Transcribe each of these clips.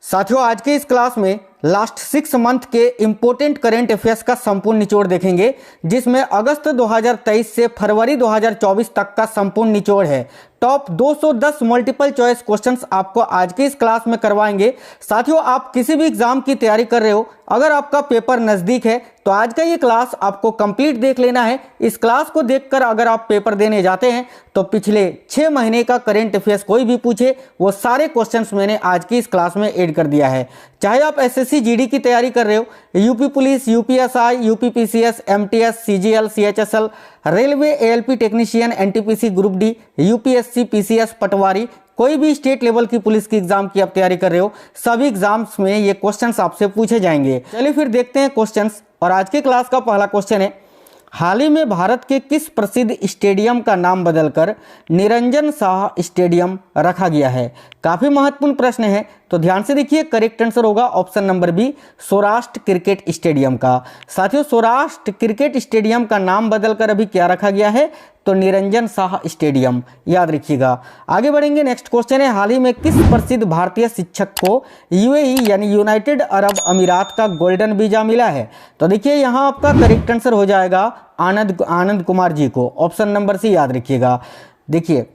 साथियों, आज के इस क्लास में लास्ट 6 मंथ के इंपॉर्टेंट करेंट अफेयर्स का संपूर्ण निचोड़ देखेंगे, जिसमें अगस्त 2023 से फरवरी 2024 तक का संपूर्ण निचोड़ है। टॉप 210 मल्टीपल चॉइस क्वेश्चंस आपको आज के इस क्लास में करवाएंगे। साथियों, आप किसी भी एग्जाम की तैयारी कर रहे हो, अगर आपका पेपर नज़दीक है तो आज का ये क्लास आपको कंप्लीट देख लेना है। इस क्लास को देखकर अगर आप पेपर देने जाते हैं तो पिछले 6 महीने का करेंट अफेयर्स कोई भी पूछे, वो सारे क्वेश्चंस मैंने आज की इस क्लास में ऐड कर दिया है। चाहे आप एसएससी जीडी की तैयारी कर रहे हो, UP police, UPSI, UP PCS, MTS, CGL, CHSL, railway, ALP technician, NTPC group D, UPSC, PCS, पटवारी, कोई भी स्टेट लेवल की पुलिस की एग्जाम की आप तैयारी कर रहे हो, सभी एग्जाम्स में ये क्वेश्चंस आपसे पूछे जाएंगे। चलिए फिर देखते हैं क्वेश्चंस। और आज के क्लास का पहला क्वेश्चन है, हाल ही में भारत के किस प्रसिद्ध स्टेडियम का नाम बदलकर निरंजन शाह स्टेडियम रखा गया है? काफी महत्वपूर्ण प्रश्न है, तो ध्यान से देखिए। करेक्ट आंसर होगा option number B, Saurashtra cricket stadium का। साथियों, सौराष्ट्र क्रिकेट स्टेडियम का नाम बदलकर अभी क्या रखा गया है? तो निरंजन शाह स्टेडियम, याद रखिएगा। आगे बढ़ेंगे। नेक्स्ट क्वेश्चन है, हाल ही में किस प्रसिद्ध भारतीय शिक्षक को यूएई यानी यूनाइटेड अरब अमीरात का गोल्डन वीजा मिला है? तो देखिए, यहाँ आपका करेक्ट आंसर हो जाएगा आनंद कुमार जी को। ऑप्शन नंबर सी याद रखिएगा। देखिए,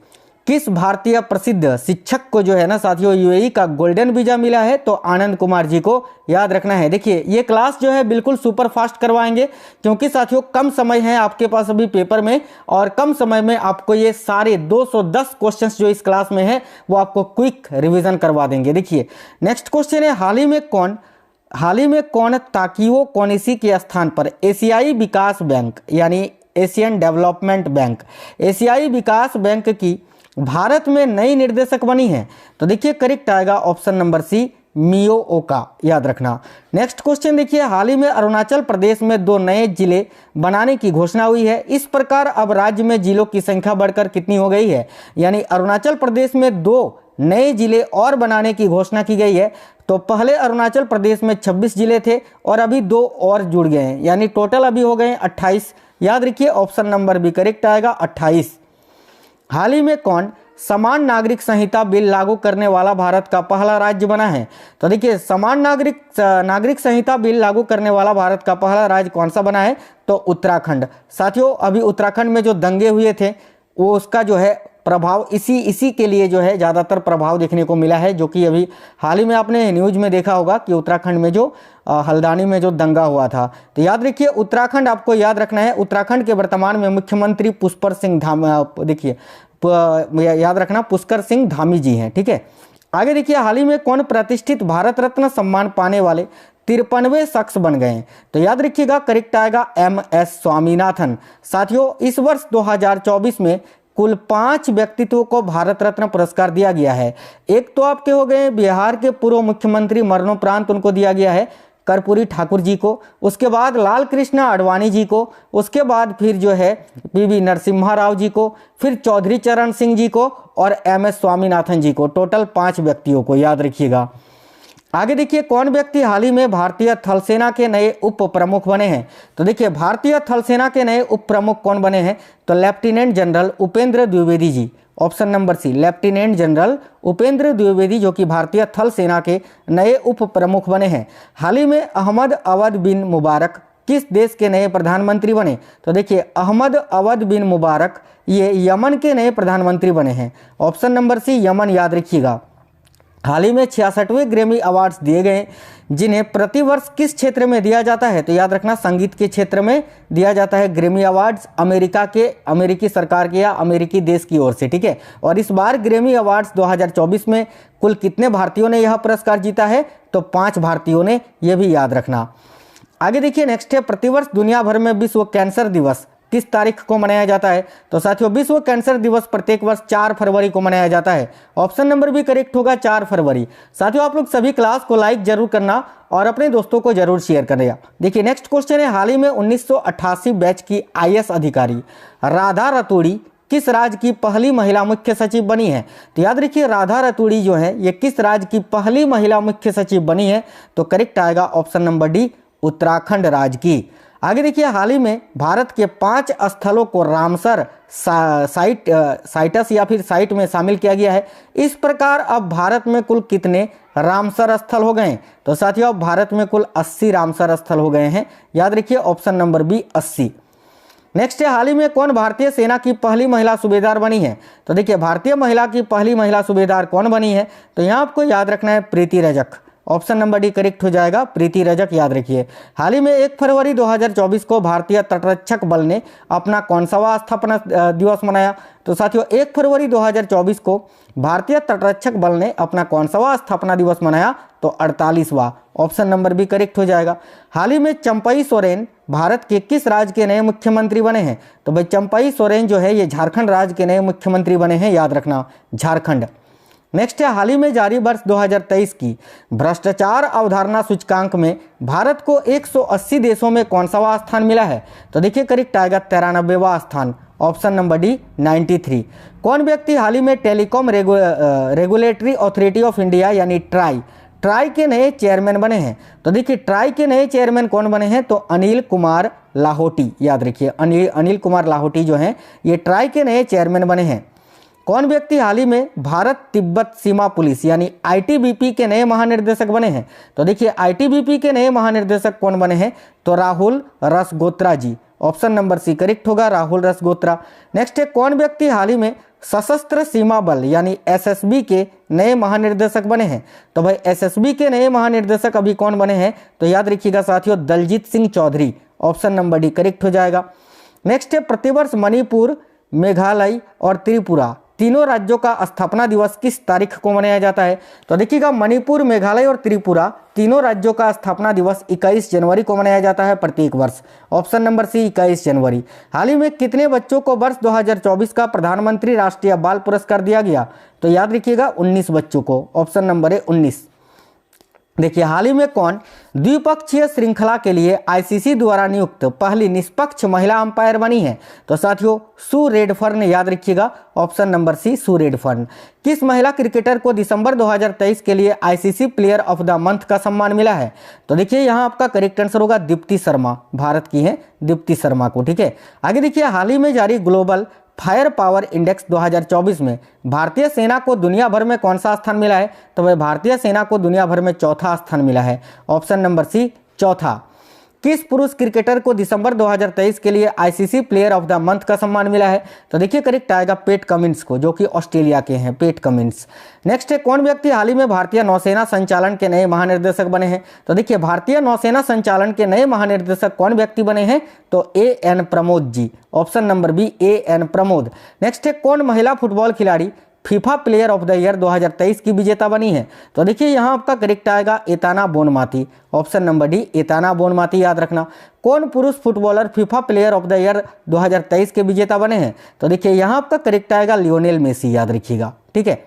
किस भारतीय प्रसिद्ध शिक्षक को जो है ना साथियों यूएई का गोल्डन वीजा मिला है? तो आनंद कुमार जी को याद रखना है। देखिए, ये क्लास जो है बिल्कुल सुपर फास्ट करवाएंगे, क्योंकि साथियों कम समय है आपके पास अभी पेपर में, और कम समय में आपको ये सारे 210 क्वेश्चंस जो इस क्लास में है वो आपको क्विक रिविजन करवा देंगे। देखिए, नेक्स्ट क्वेश्चन है, हाल ही में कौन ताकियो कोनिशी के स्थान पर एशियाई विकास बैंक यानी एशियन डेवलपमेंट बैंक, एशियाई विकास बैंक की भारत में नई निर्देशक बनी है? तो देखिए, करेक्ट आएगा ऑप्शन नंबर सी, मियो ओका, याद रखना। नेक्स्ट क्वेश्चन देखिए, हाल ही में अरुणाचल प्रदेश में 2 नए जिले बनाने की घोषणा हुई है। इस प्रकार अब राज्य में जिलों की संख्या बढ़कर कितनी हो गई है? यानी अरुणाचल प्रदेश में 2 नए जिले और बनाने की घोषणा की गई है। तो पहले अरुणाचल प्रदेश में 26 जिले थे और अभी 2 और जुड़ गए हैं, यानी टोटल अभी हो गए हैं 28। याद रखिए, ऑप्शन नंबर बी करेक्ट आएगा, 28। हाल ही में कौन समान नागरिक संहिता बिल लागू करने वाला भारत का पहला राज्य बना है? तो देखिए, समान नागरिक संहिता बिल लागू करने वाला भारत का पहला राज्य कौन सा बना है? तो उत्तराखंड। साथियों, अभी उत्तराखंड में जो दंगे हुए थे वो उसका जो है प्रभाव इसी के लिए जो है ज़्यादातर प्रभाव देखने को मिला है, जो कि अभी हाल ही में आपने न्यूज़ में देखा होगा कि उत्तराखंड में जो हल्द्वानी में जो दंगा हुआ था। तो याद रखिए, उत्तराखंड आपको याद रखना है। उत्तराखंड के वर्तमान में मुख्यमंत्री पुष्कर सिंह याद रखना, पुष्कर सिंह धामी जी हैं। ठीक है, आगे देखिए, हाल ही में कौन प्रतिष्ठित भारत रत्न सम्मान पाने वाले 53वें शख्स बन गए हैं? तो याद रखिएगा, करेक्ट आएगा MS स्वामीनाथन। साथियों, इस वर्ष 2024 में कुल 5 व्यक्तित्वों को भारत रत्न पुरस्कार दिया गया है। एक तो आपके हो गए बिहार के पूर्व मुख्यमंत्री, मरणोपरांत उनको दिया गया है, कर्पूरी ठाकुर जी को। उसके बाद लाल कृष्ण आडवाणी जी को। उसके बाद फिर जो है PV नरसिम्हा राव जी को, फिर चौधरी चरण सिंह जी को और MS स्वामीनाथन जी को। टोटल 5 व्यक्तियों को याद रखिएगा। आगे देखिए, कौन व्यक्ति हाल ही में भारतीय थल सेना के नए उप प्रमुख बने हैं? तो देखिए, भारतीय थल सेना के नए उप प्रमुख कौन बने हैं? तो lieutenant general Upendra Dwivedi ji. Option number C, lieutenant general Upendra Dwivedi, जो कि भारतीय थल सेना के नए उप प्रमुख बने हैं। हाल ही में अहमद अवध बिन मुबारक किस देश के नए प्रधानमंत्री बने? तो देखिए, अहमद अवध बिन मुबारक ये यमन के नए प्रधानमंत्री बने हैं। ऑप्शन नंबर सी, यमन, याद रखिएगा। हाल ही में 66वें ग्रैमी अवार्ड्स दिए गए, जिन्हें प्रतिवर्ष किस क्षेत्र में दिया जाता है? तो याद रखना, संगीत के क्षेत्र में दिया जाता है ग्रैमी अवार्ड्स, अमेरिकी सरकार के या अमेरिकी देश की ओर से। ठीक है, और इस बार ग्रैमी अवार्ड्स 2024 में कुल कितने भारतीयों ने यह पुरस्कार जीता है? तो 5 भारतीयों ने, यह भी याद रखना। आगे देखिए, नेक्स्ट है, प्रतिवर्ष दुनिया भर में विश्व कैंसर दिवस किस तारीख को मनाया जाता है? तो साथियों, विश्व कैंसर दिवस प्रत्येक वर्ष 4 फरवरी को मनाया जाता है। ऑप्शन नंबर भी करेक्ट होगा, 4 फरवरी। साथियों, आप लोग सभी क्लास को लाइक जरूर करना और अपने दोस्तों को जरूर शेयर करें। देखिए, नेक्स्ट क्वेश्चन है, हाल ही में 1988 बैच की IAS अधिकारी राधा रतूड़ी किस राज्य की पहली महिला मुख्य सचिव बनी है? तो याद रखिए, राधा रतूड़ी जो है ये किस राज्य की पहली महिला मुख्य सचिव बनी है? तो करेक्ट आएगा ऑप्शन नंबर डी, उत्तराखंड राज्य की। आगे देखिए, हाल ही में भारत के 5 स्थलों को रामसर साइटस या फिर साइट में शामिल किया गया है। इस प्रकार अब भारत में कुल कितने रामसर स्थल हो गए? तो साथियों, अब भारत में कुल 80 रामसर स्थल हो गए हैं। याद रखिए ऑप्शन नंबर बी 80। नेक्स्ट है, हाल ही में कौन भारतीय सेना की पहली महिला सूबेदार बनी है? तो देखिए, भारतीय महिला की पहली महिला सूबेदार कौन बनी है? तो यहाँ आपको याद रखना है Preeti Rajak. Option number D correct हो जाएगा, प्रीति रजक। याद रखिए, हाल ही में 1 फरवरी 2024 को भारतीय तटरक्षक बल ने अपना कौन सा स्थापना दिवस मनाया? तो साथियों, 1 फरवरी 2024 को भारतीय तटरक्षक बल ने अपना कौन सा स्थापना दिवस मनाया? तो 48वां। ऑप्शन नंबर बी करेक्ट हो जाएगा। हाल ही में चंपई सोरेन भारत के किस राज्य के नए मुख्यमंत्री बने हैं? तो भाई चंपई सोरेन जो है ये झारखंड राज्य के नए मुख्यमंत्री बने हैं। याद रखना, झारखंड। नेक्स्ट है, हाल ही में जारी वर्ष 2023 की भ्रष्टाचार अवधारणा सूचकांक में भारत को 180 देशों में कौन सा स्थान मिला है? तो देखिए करेक्ट आएगा 93वां स्थान। Option number D 93। कौन व्यक्ति हाल ही में telecom regulatory authority of India यानी ट्राई के नए चेयरमैन बने हैं? तो देखिए, ट्राई के नए चेयरमैन कौन बने हैं? तो अनिल कुमार लाहोटी। याद रखिए, अनिल कुमार लाहोटी जो हैं ये ट्राई के नए चेयरमैन बने हैं। कौन व्यक्ति हाल ही में भारत तिब्बत सीमा पुलिस यानी आईटीबीपी के नए महानिर्देशक बने हैं? तो देखिए, आईटीबीपी के नए महानिर्देशक कौन बने हैं? तो राहुल रसगोत्रा जी। ऑप्शन नंबर सी करेक्ट होगा, राहुल रसगोत्रा। नेक्स्ट है, कौन व्यक्ति हाल ही में सशस्त्र सीमा बल यानी एसएसबी के नए महानिर्देशक बने हैं? तो भाई एसएसबी के नए महानिर्देशक अभी कौन बने हैं? तो याद रखिएगा साथियों, Daljit Singh Chaudhary. Option number D correct हो जाएगा। नेक्स्ट है, प्रतिवर्ष मणिपुर, मेघालय और त्रिपुरा तीनों राज्यों का स्थापना दिवस किस तारीख को मनाया जाता है? तो देखिएगा, मणिपुर, मेघालय और त्रिपुरा तीनों राज्यों का स्थापना दिवस 21 जनवरी को मनाया जाता है प्रत्येक वर्ष। ऑप्शन नंबर सी 21 जनवरी। हाल ही में कितने बच्चों को वर्ष 2024 का प्रधानमंत्री राष्ट्रीय बाल पुरस्कार दिया गया? तो याद रखिएगा 19 बच्चों को। ऑप्शन नंबर है 19। देखिए, हाल ही में कौन द्विपक्षीय श्रृंखला के लिए आईसीसी द्वारा नियुक्त पहली निष्पक्ष महिला अंपायर बनी है? तो साथियों, सू रेडफर्न। याद रखिएगा, option number C Sue Redfern. किस महिला क्रिकेटर को दिसंबर 2023 के लिए ICC player of the month का सम्मान मिला है? तो देखिए, यहाँ आपका करेक्ट आंसर होगा दीप्ति शर्मा। भारत की है दीप्ति शर्मा को। ठीक है, आगे देखिए, हाल ही में जारी ग्लोबल फायर पावर इंडेक्स 2024 में भारतीय सेना को दुनिया भर में कौन सा स्थान मिला है? तो वह भारतीय सेना को दुनिया भर में चौथा स्थान मिला है। ऑप्शन नंबर सी चौथा। किस पुरुष क्रिकेटर को दिसंबर 2023 के लिए ICC player of the month का सम्मान मिला है? तो देखिए करेक्ट आएगा पेट कमिंस को, जो कि ऑस्ट्रेलिया के हैं, पेट कमिंस। नेक्स्ट है, कौन व्यक्ति हाल ही में भारतीय नौसेना संचालन के नए महानिर्देशक बने हैं? तो देखिए, भारतीय नौसेना संचालन के नए महानिर्देशक कौन व्यक्ति बने हैं? तो A N Pramod ji. Option number B A N Pramod. Next है, कौन महिला फुटबॉल खिलाड़ी FIFA player of the year 2023 की विजेता बनी है? तो देखिए, यहाँ आपका करेक्ट आएगा Aitana Bonmati. Option number D Aitana Bonmati. याद रखना, कौन पुरुष footballer FIFA player of the year 2023 के विजेता बने हैं? तो देखिए, यहाँ आपका करेक्ट आएगा लियोनेल मेसी। याद रखिएगा। ठीक है,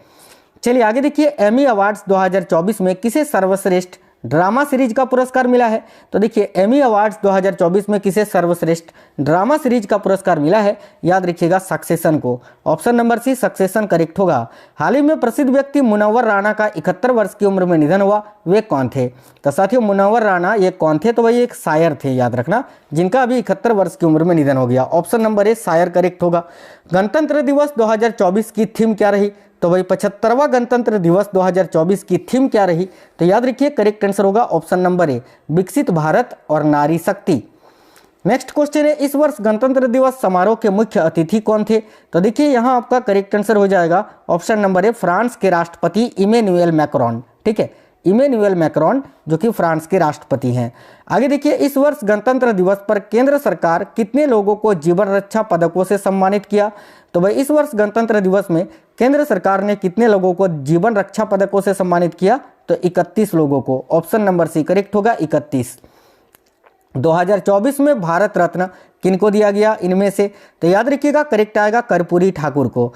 चलिए आगे देखिए, एमी अवार्ड्स 2024 में किसे सर्वश्रेष्ठ ड्रामा सीरीज का पुरस्कार मिला है? तो देखिए, एमी अवार्ड्स 2024 में किसे सर्वश्रेष्ठ ड्रामा सीरीज का पुरस्कार मिला है? याद रखिएगा सक्सेशन को। Option number C succession correct होगा। हाल ही में प्रसिद्ध व्यक्ति मुनव्वर राणा का 71 वर्ष की उम्र में निधन हुआ, वे कौन थे? तो साथियों, मुनव्वर राणा ये कौन थे? तो वही एक शायर थे। याद रखना, जिनका अभी 71 वर्ष की उम्र में निधन हो गया। ऑप्शन नंबर ए शायर करेक्ट होगा। गणतंत्र दिवस 2024 की थीम क्या रही? तो भाई 75वां गणतंत्र दिवस 2024 की थीम क्या रही? तो याद रखिए करेक्ट आंसर होगा ऑप्शन नंबर ए विकसित भारत और नारी शक्ति। नेक्स्ट क्वेश्चन है, इस वर्ष गणतंत्र दिवस समारोह के मुख्य अतिथि कौन थे? तो देखिए, यहाँ आपका करेक्ट आंसर हो जाएगा ऑप्शन नंबर ए फ्रांस के राष्ट्रपति इमैनुअल मैक्रोन। ठीक है, इमैनुअल मैक्रोन जो कि फ्रांस के राष्ट्रपति हैं। आगे देखिए, इस वर्ष गणतंत्र दिवस पर केंद्र सरकार कितने लोगों को जीवन रक्षा पदकों से सम्मानित किया? तो भाई इस वर्ष गणतंत्र दिवस में केंद्र सरकार ने कितने लोगों को जीवन रक्षा पदकों से सम्मानित किया? तो 31 लोगों को। ऑप्शन नंबर सी करेक्ट होगा 31। 2024 में भारत रत्न किनको दिया गया इनमें से? तो याद रखिएगा करेक्ट आएगा कर्पूरी ठाकुर को।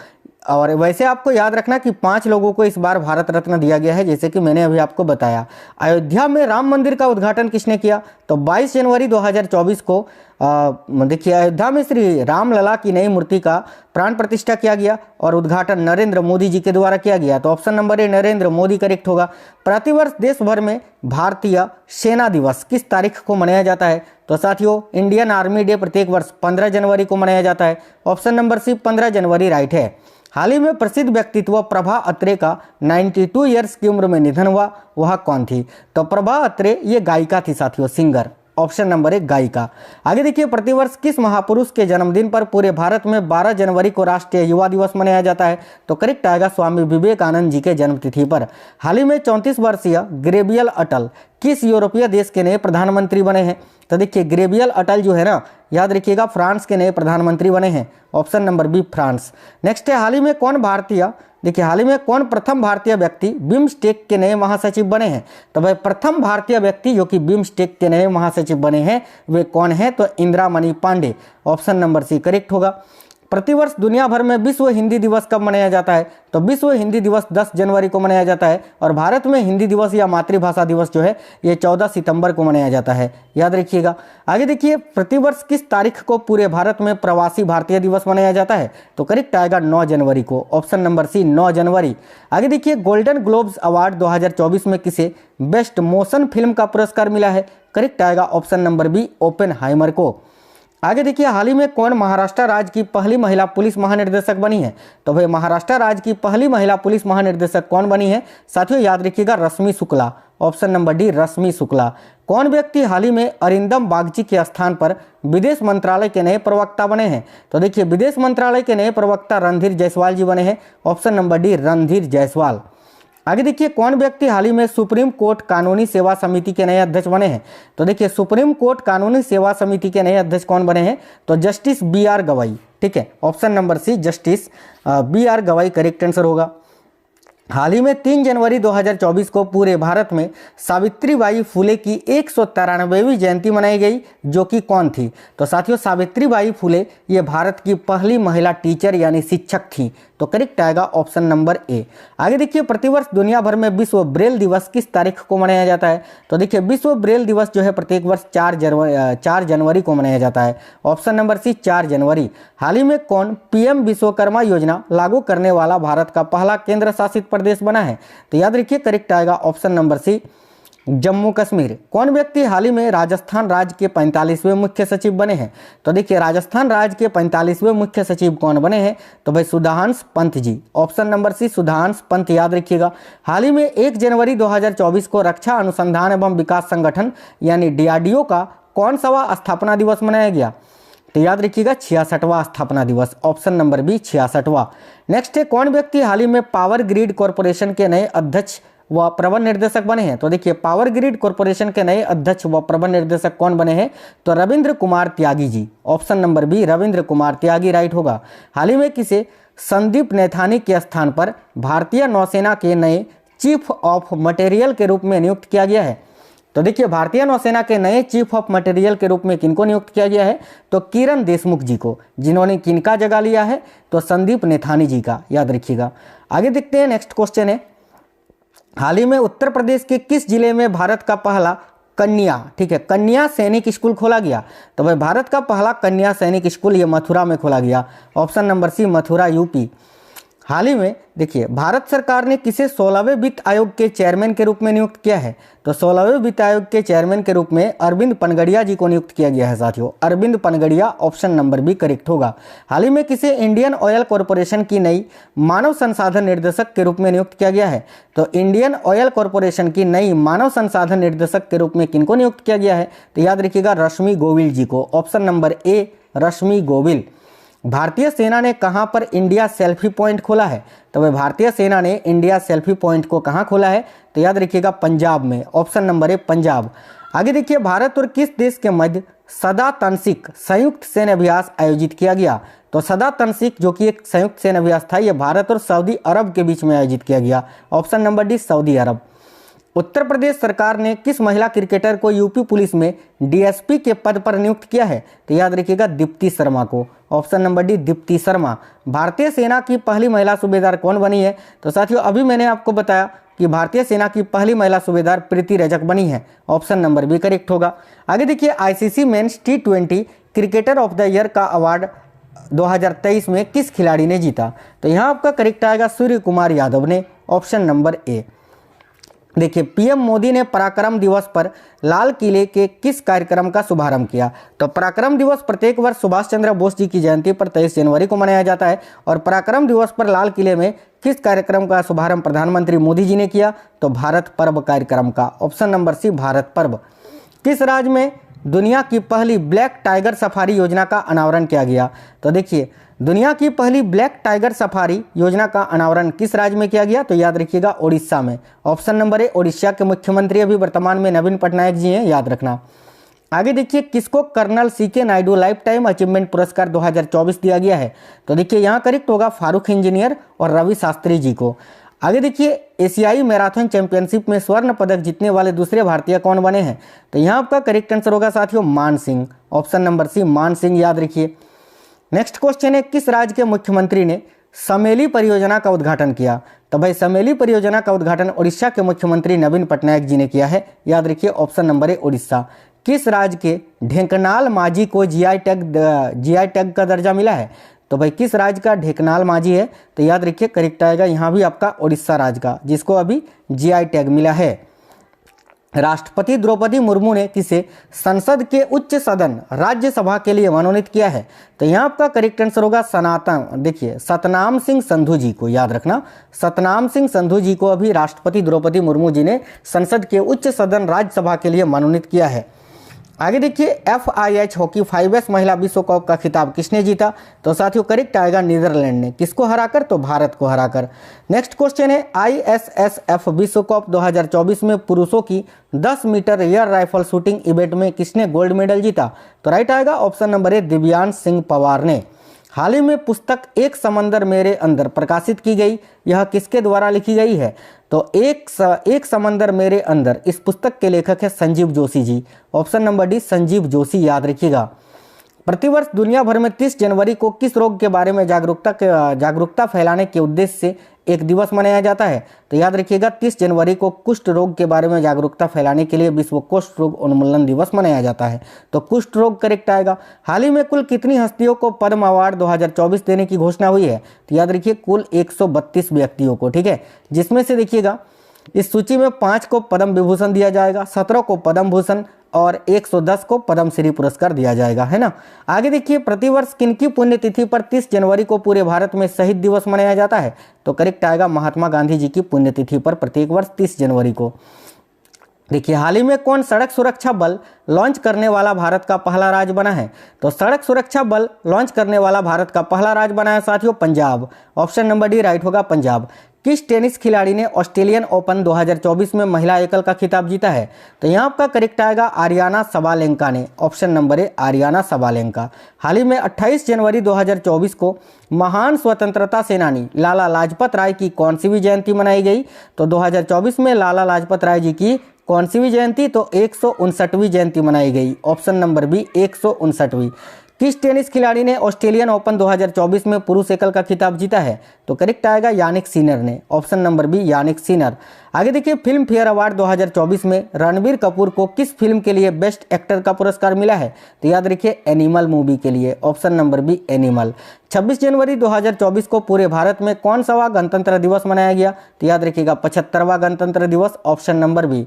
और वैसे आपको याद रखना कि 5 लोगों को इस बार भारत रत्न दिया गया है, जैसे कि मैंने अभी आपको बताया। अयोध्या में राम मंदिर का उद्घाटन किसने किया? तो 22 जनवरी 2024 को देखिए अयोध्या में श्री रामलला की नई मूर्ति का प्राण प्रतिष्ठा किया गया और उद्घाटन नरेंद्र मोदी जी के द्वारा किया गया। तो ऑप्शन नंबर ए नरेंद्र मोदी करेक्ट होगा। प्रतिवर्ष देश भर में भारतीय सेना दिवस किस तारीख को मनाया जाता है? तो साथियों इंडियन आर्मी डे प्रत्येक वर्ष 15 जनवरी को मनाया जाता है। ऑप्शन नंबर सी 15 जनवरी राइट है। हाल ही में प्रसिद्ध व्यक्तित्व प्रभा अत्रे का 92 ईयर्स की उम्र में निधन हुआ, वह कौन थी? तो प्रभा अत्रे ये गायिका थी साथियों, सिंगर। ऑप्शन नंबर 1 गायिका। आगे देखिए प्रतिवर्ष किस महापुरुष के जन्मदिन पर पूरे भारत में 12 जनवरी को राष्ट्रीय युवा दिवस मनाया जाता है? तो करेक्ट आएगा स्वामी विवेकानंद जी के जन्मतिथि पर। हाल ही में 34 वर्षीय गैब्रियल अटल किस यूरोपीय देश के नए प्रधानमंत्री बने हैं? तो देखिए गैब्रियल अटल जो है ना, याद रखिएगा फ्रांस के नए प्रधानमंत्री बने हैं। Option number B France. Next है हाल ही में कौन भारतीय, देखिए हाल ही में कौन प्रथम भारतीय व्यक्ति बिम्स्टेक के नए महासचिव बने हैं? तो भाई प्रथम भारतीय व्यक्ति जो कि बिम्स्टेक के नए महासचिव बने हैं वे कौन है? तो Indiramani Pandey. Option number C correct होगा। प्रतिवर्ष दुनिया भर में विश्व हिंदी दिवस कब मनाया जाता है? तो विश्व हिंदी दिवस 10 जनवरी को मनाया जाता है और भारत में हिंदी दिवस या मातृभाषा दिवस जो है ये 14 सितंबर को मनाया जाता है, याद रखिएगा। आगे देखिए प्रतिवर्ष किस तारीख को पूरे भारत में प्रवासी भारतीय दिवस मनाया जाता है? तो करेक्ट आएगा 9 जनवरी को। ऑप्शन नंबर सी 9 जनवरी। आगे देखिए गोल्डन ग्लोब्स अवार्ड 2024 में किसे बेस्ट मोशन फिल्म का पुरस्कार मिला है? करेक्ट आएगा ऑप्शन नंबर बी ओपेनहाइमर को। आगे देखिए हाल ही में कौन महाराष्ट्र राज्य की पहली महिला पुलिस महानिर्देशक बनी है? तो भाई महाराष्ट्र राज्य की पहली महिला पुलिस महानिर्देशक कौन बनी है? साथियों याद रखिएगा रश्मि शुक्ला। ऑप्शन नंबर डी रश्मि शुक्ला। कौन व्यक्ति हाल ही में अरिंदम बागची के स्थान पर विदेश मंत्रालय के नए प्रवक्ता बने हैं? तो देखिए विदेश मंत्रालय के नए प्रवक्ता रणधीर जायसवाल जी बने हैं। Option number D Randhir Jaiswal. आगे देखिए कौन व्यक्ति हाल ही में सुप्रीम कोर्ट कानूनी सेवा समिति के नए अध्यक्ष बने हैं? तो देखिए सुप्रीम कोर्ट कानूनी सेवा समिति के नए अध्यक्ष कौन बने हैं? तो जस्टिस BR गवाई। ठीक है, option number C justice BR Gavai correct answer होगा। हाल ही में 3 जनवरी 2024 को पूरे भारत में सावित्रीबाई फुले की 193वीं जयंती मनाई गई, जो कि कौन थी? तो साथियों सावित्रीबाई फुले ये भारत की पहली महिला टीचर यानी शिक्षक थी। तो करेक्ट आएगा ऑप्शन नंबर ए। आगे देखिए प्रतिवर्ष दुनिया भर में विश्व ब्रेल दिवस किस तारीख को मनाया जाता है? तो देखिए विश्व ब्रेल दिवस जो है प्रत्येक वर्ष 4 जनवरी को मनाया जाता है। ऑप्शन नंबर सी 4 जनवरी। हाल ही में कौन PM विश्वकर्मा योजना लागू करने वाला भारत का पहला केंद्र शासित प्रदेश बना है? तो याद रखिए करेक्ट आएगा option number C Jammu Kashmir. कौन व्यक्ति हाल ही में राजस्थान राज्य के 45वें मुख्य सचिव बने हैं? तो देखिए राजस्थान राज्य के 45वें मुख्य सचिव कौन बने हैं? तो भाई Sudhansh Pant ji. Option number C Sudhansh Pant याद रखिएगा। हाल ही में 1 जनवरी 2024 को रक्षा अनुसंधान एवं विकास संगठन यानी DRDO का कौन सा स्थापना दिवस मनाया गया? तो याद रखिएगा 66वां स्थापना दिवस। ऑप्शन नंबर बी 66वां। नेक्स्ट है कौन व्यक्ति हाल ही में पावर ग्रिड कॉरपोरेशन के नए अध्यक्ष व प्रबंध निर्देशक बने हैं? तो देखिए पावर ग्रिड कॉरपोरेशन के नए अध्यक्ष व प्रबंध निर्देशक कौन बने हैं? तो Ravindra Kumar Tyagi ji. Option number B Ravindra Kumar Tyagi right होगा। हाल ही में किसे संदीप नैथानी के स्थान पर भारतीय नौसेना के नए चीफ ऑफ मटेरियल के रूप में नियुक्त किया गया है? तो देखिए भारतीय नौसेना के नए चीफ ऑफ मटेरियल के रूप में किनको नियुक्त किया गया है? तो किरण देशमुख जी को। जिन्होंने किनका जगह लिया है? तो संदीप नैथानी जी का, याद रखिएगा। आगे देखते हैं नेक्स्ट क्वेश्चन है हाल ही में उत्तर प्रदेश के किस जिले में भारत का पहला कन्या, ठीक है, कन्या सैनिक स्कूल खोला गया? तो भाई भारत का पहला कन्या सैनिक स्कूल ये मथुरा में खोला गया। Option number C Mathura UP। हाल ही में देखिए भारत सरकार ने किसे 16वें वित्त आयोग के चेयरमैन के रूप में नियुक्त किया है? तो 16वें वित्त आयोग के चेयरमैन के रूप में अरविंद पनगड़िया जी को नियुक्त किया गया है साथियों, Arvind Panagariya. Option number B correct होगा। हाल ही में किसे इंडियन ऑयल कॉरपोरेशन की नई मानव संसाधन निर्देशक के रूप में नियुक्त किया गया है? तो इंडियन ऑयल कॉरपोरेशन की नई मानव संसाधन निर्देशक के रूप में किनको नियुक्त किया गया है? तो याद रखिएगा रश्मि गोविल जी को। ऑप्शन नंबर ए रश्मि गोविल। भारतीय सेना ने कहां पर इंडिया सेल्फी पॉइंट खोला है? तो वह भारतीय सेना ने इंडिया सेल्फी पॉइंट को कहां खोला है? तो याद रखिएगा पंजाब में। ऑप्शन नंबर ए पंजाब। आगे देखिए भारत और किस देश के मध्य सदा तंसिक संयुक्त सैन्य अभ्यास आयोजित किया गया? तो सदा तंसिक जो कि एक संयुक्त सैन्य अभ्यास था, यह भारत और सऊदी अरब के बीच में आयोजित किया गया। ऑप्शन नंबर डी सऊदी अरब। उत्तर प्रदेश सरकार ने किस महिला क्रिकेटर को UP पुलिस में DSP के पद पर नियुक्त किया है? तो याद रखिएगा दीप्ति शर्मा को। Option number D Deepti Sharma. भारतीय सेना की पहली महिला सूबेदार कौन बनी है? तो साथियों अभी मैंने आपको बताया कि भारतीय सेना की पहली महिला सूबेदार प्रीति रजक बनी है। ऑप्शन नंबर बी करेक्ट होगा। आगे देखिए, ICC men's T20 cricketer of the year का अवार्ड 2023 में किस खिलाड़ी ने जीता? तो यहाँ आपका करेक्ट आएगा सूर्य कुमार यादव ने। ऑप्शन नंबर ए। देखिए, पीएम मोदी ने पराक्रम दिवस पर लाल किले के किस कार्यक्रम का शुभारंभ किया? तो पराक्रम दिवस प्रत्येक वर्ष सुभाष चंद्र बोस जी की जयंती पर 23 जनवरी को मनाया जाता है। और पराक्रम दिवस पर लाल किले में किस कार्यक्रम का शुभारंभ प्रधानमंत्री मोदी जी ने किया? तो भारत पर्व कार्यक्रम का। ऑप्शन नंबर सी भारत पर्व। किस राज्य में दुनिया की पहली ब्लैक टाइगर सफारी योजना का अनावरण किया गया? तो देखिए, दुनिया की पहली ब्लैक टाइगर सफारी योजना का अनावरण किस राज्य में किया गया? तो याद रखिएगा ओडिशा में। ऑप्शन नंबर ए। ओडिशा के मुख्यमंत्री अभी वर्तमान में नवीन पटनायक जी हैं, याद रखना। आगे देखिए, किसको colonel C K Naidu life time achievement पुरस्कार 2024 दिया गया है? तो देखिए यहाँ करेक्ट होगा फारूक इंजीनियर और रवि शास्त्री जी को। आगे देखिए, एशियाई मैराथन चैंपियनशिप में स्वर्ण पदक जीतने वाले दूसरे भारतीय कौन बने हैं? तो यहाँ आपका करेक्ट आंसर होगा साथियों मान सिंह। ऑप्शन नंबर सी मान सिंह, याद रखिए। नेक्स्ट क्वेश्चन है, किस राज्य के मुख्यमंत्री ने समेली परियोजना का उद्घाटन किया? तो भाई समेली परियोजना का उद्घाटन उड़ीसा के मुख्यमंत्री नवीन पटनायक जी ने किया है, याद रखिए। ऑप्शन नंबर ए उड़ीसा। किस राज्य के ढेंकनाल माझी को जीआई टैग का दर्जा मिला है? तो भाई किस राज्य का ढेंकनाल माझी है? तो याद रखिए करेक्ट आएगा यहाँ भी आपका उड़ीसा राज्य का, जिसको अभी जीआई टैग मिला है। राष्ट्रपति द्रौपदी मुर्मू ने किसे संसद के उच्च सदन राज्यसभा के लिए मनोनीत किया है? तो यहाँ आपका करेक्ट आंसर होगा सतनाम सिंह संधू जी को, याद रखना। सतनाम सिंह संधू जी को अभी राष्ट्रपति द्रौपदी मुर्मू जी ने संसद के उच्च सदन राज्यसभा के लिए मनोनीत किया है। आगे देखिए, FIH हॉकी 5S महिला विश्व कप का खिताब किसने जीता? तो साथियों करेक्ट आएगा नीदरलैंड ने। किसको हराकर? तो भारत को हराकर। नेक्स्ट क्वेश्चन है, ISSF विश्व कप 2024 में पुरुषों की 10 metre air rifle shooting event में किसने गोल्ड मेडल जीता? तो राइट आएगा option number A Divyansh Singh Pawar ने। हाल ही में पुस्तक एक समंदर मेरे अंदर प्रकाशित की गई, यह किसके द्वारा लिखी गई है? तो एक समंदर मेरे अंदर, इस पुस्तक के लेखक है Sanjeev Joshi ji. Option number D Sanjeev Joshi, याद रखिएगा। प्रतिवर्ष दुनिया भर में 30 जनवरी को किस रोग के बारे में जागरूकता फैलाने के उद्देश्य से एक दिवस मनाया जाता है? तो याद रखिएगा 30 जनवरी को कुष्ठ रोग के बारे में जागरूकता फैलाने के लिए विश्व कुष्ठ रोग उन्मूलन दिवस मनाया जाता है। तो कुष्ठ रोग करेक्ट आएगा। हाल ही में कुल कितनी हस्तियों को पद्म अवार्ड 2024 देने की घोषणा हुई है? तो याद रखिए कुल 132 व्यक्तियों को, ठीक है। जिसमें से देखिएगा इस सूची में 5 को पद्म विभूषण दिया जाएगा, 17 को पद्म भूषण और 110 को पद्मश्री पुरस्कार दिया जाएगा, है ना। आगे देखिए, प्रतिवर्ष किनकी पुण्यतिथि पर 30 जनवरी को पूरे भारत में शहीद दिवस मनाया जाता है? तो करेक्ट आएगा महात्मा गांधी जी की पुण्यतिथि पर प्रत्येक वर्ष 30 जनवरी को। देखिए, हाल ही में कौन सड़क सुरक्षा बल लॉन्च करने वाला भारत का पहला राज्य बना है? तो सड़क सुरक्षा बल लॉन्च करने वाला भारत का पहला राज्य बना है साथियों Punjab. Option number D right होगा पंजाब। किस टेनिस खिलाड़ी ने ऑस्ट्रेलियन ओपन 2024 में महिला एकल का खिताब जीता है? तो यहाँ आपका करेक्ट आएगा आरियाना सबालेंका ने। Option number A Aryna Sabalenka. हाल ही में 28 जनवरी 2024 को महान स्वतंत्रता सेनानी लाला लाजपत राय की कौन सी भी जयंती मनाई गई? तो 2024 में लाला लाजपत राय जी की कौन सी भी जयंती? तो 159वीं जयंती मनाई गई। ऑप्शन नंबर बी 159वीं। किस टेनिस खिलाड़ी ने ऑस्ट्रेलियन ओपन 2024 में पुरुष एकल का खिताब जीता है? तो करेक्ट आएगा यानिक सिनर ने। Option number B Jannik Sinner. आगे देखिए, फिल्म फेयर अवार्ड 2024 में रणबीर कपूर को किस फिल्म के लिए बेस्ट एक्टर का पुरस्कार मिला है? तो याद रखिए एनिमल मूवी के लिए। Option number B Animal. 26 जनवरी 2024 को पूरे भारत में कौन सा गणतंत्र दिवस मनाया गया? तो याद रखिएगा 75वां गणतंत्र दिवस। Option number B.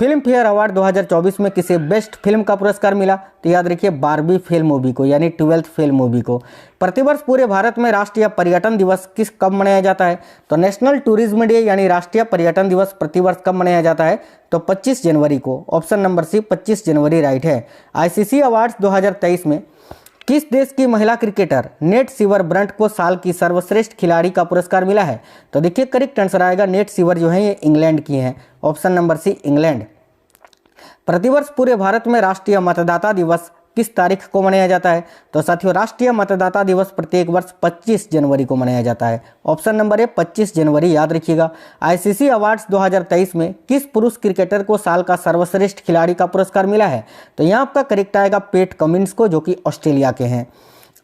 Filmfare award 2024 में किसे बेस्ट फिल्म का पुरस्कार मिला? तो याद रखिए बारबी फिल्म मूवी को, यानी 12th फिल्म मूवी को। प्रतिवर्ष पूरे भारत में राष्ट्रीय पर्यटन दिवस कब मनाया जाता है? तो नेशनल टूरिज्म डे यानी राष्ट्रीय पर्यटन दिवस प्रतिवर्ष कब मनाया जाता है? तो 25 जनवरी को। ऑप्शन नंबर सी 25 जनवरी राइट है। ICC अवार्ड्स 2023 में किस देश की महिला क्रिकेटर नेट सीवर ब्रंट को साल की सर्वश्रेष्ठ खिलाड़ी का पुरस्कार मिला है? तो देखिए करेक्ट आंसर आएगा नेट सीवर जो है ये इंग्लैंड की हैं। Option number C England. प्रतिवर्ष पूरे भारत में राष्ट्रीय मतदाता दिवस किस तारीख को मनाया जाता है? तो साथियों राष्ट्रीय मतदाता दिवस प्रत्येक वर्ष 25 जनवरी को मनाया जाता है। ऑप्शन नंबर ए 25 जनवरी, याद रखिएगा। ICC अवार्ड्स 2023 में किस पुरुष क्रिकेटर को साल का सर्वश्रेष्ठ खिलाड़ी का पुरस्कार मिला है? तो यहाँ आपका करेक्ट आएगा पेट कमिंस को, जो कि ऑस्ट्रेलिया के हैं।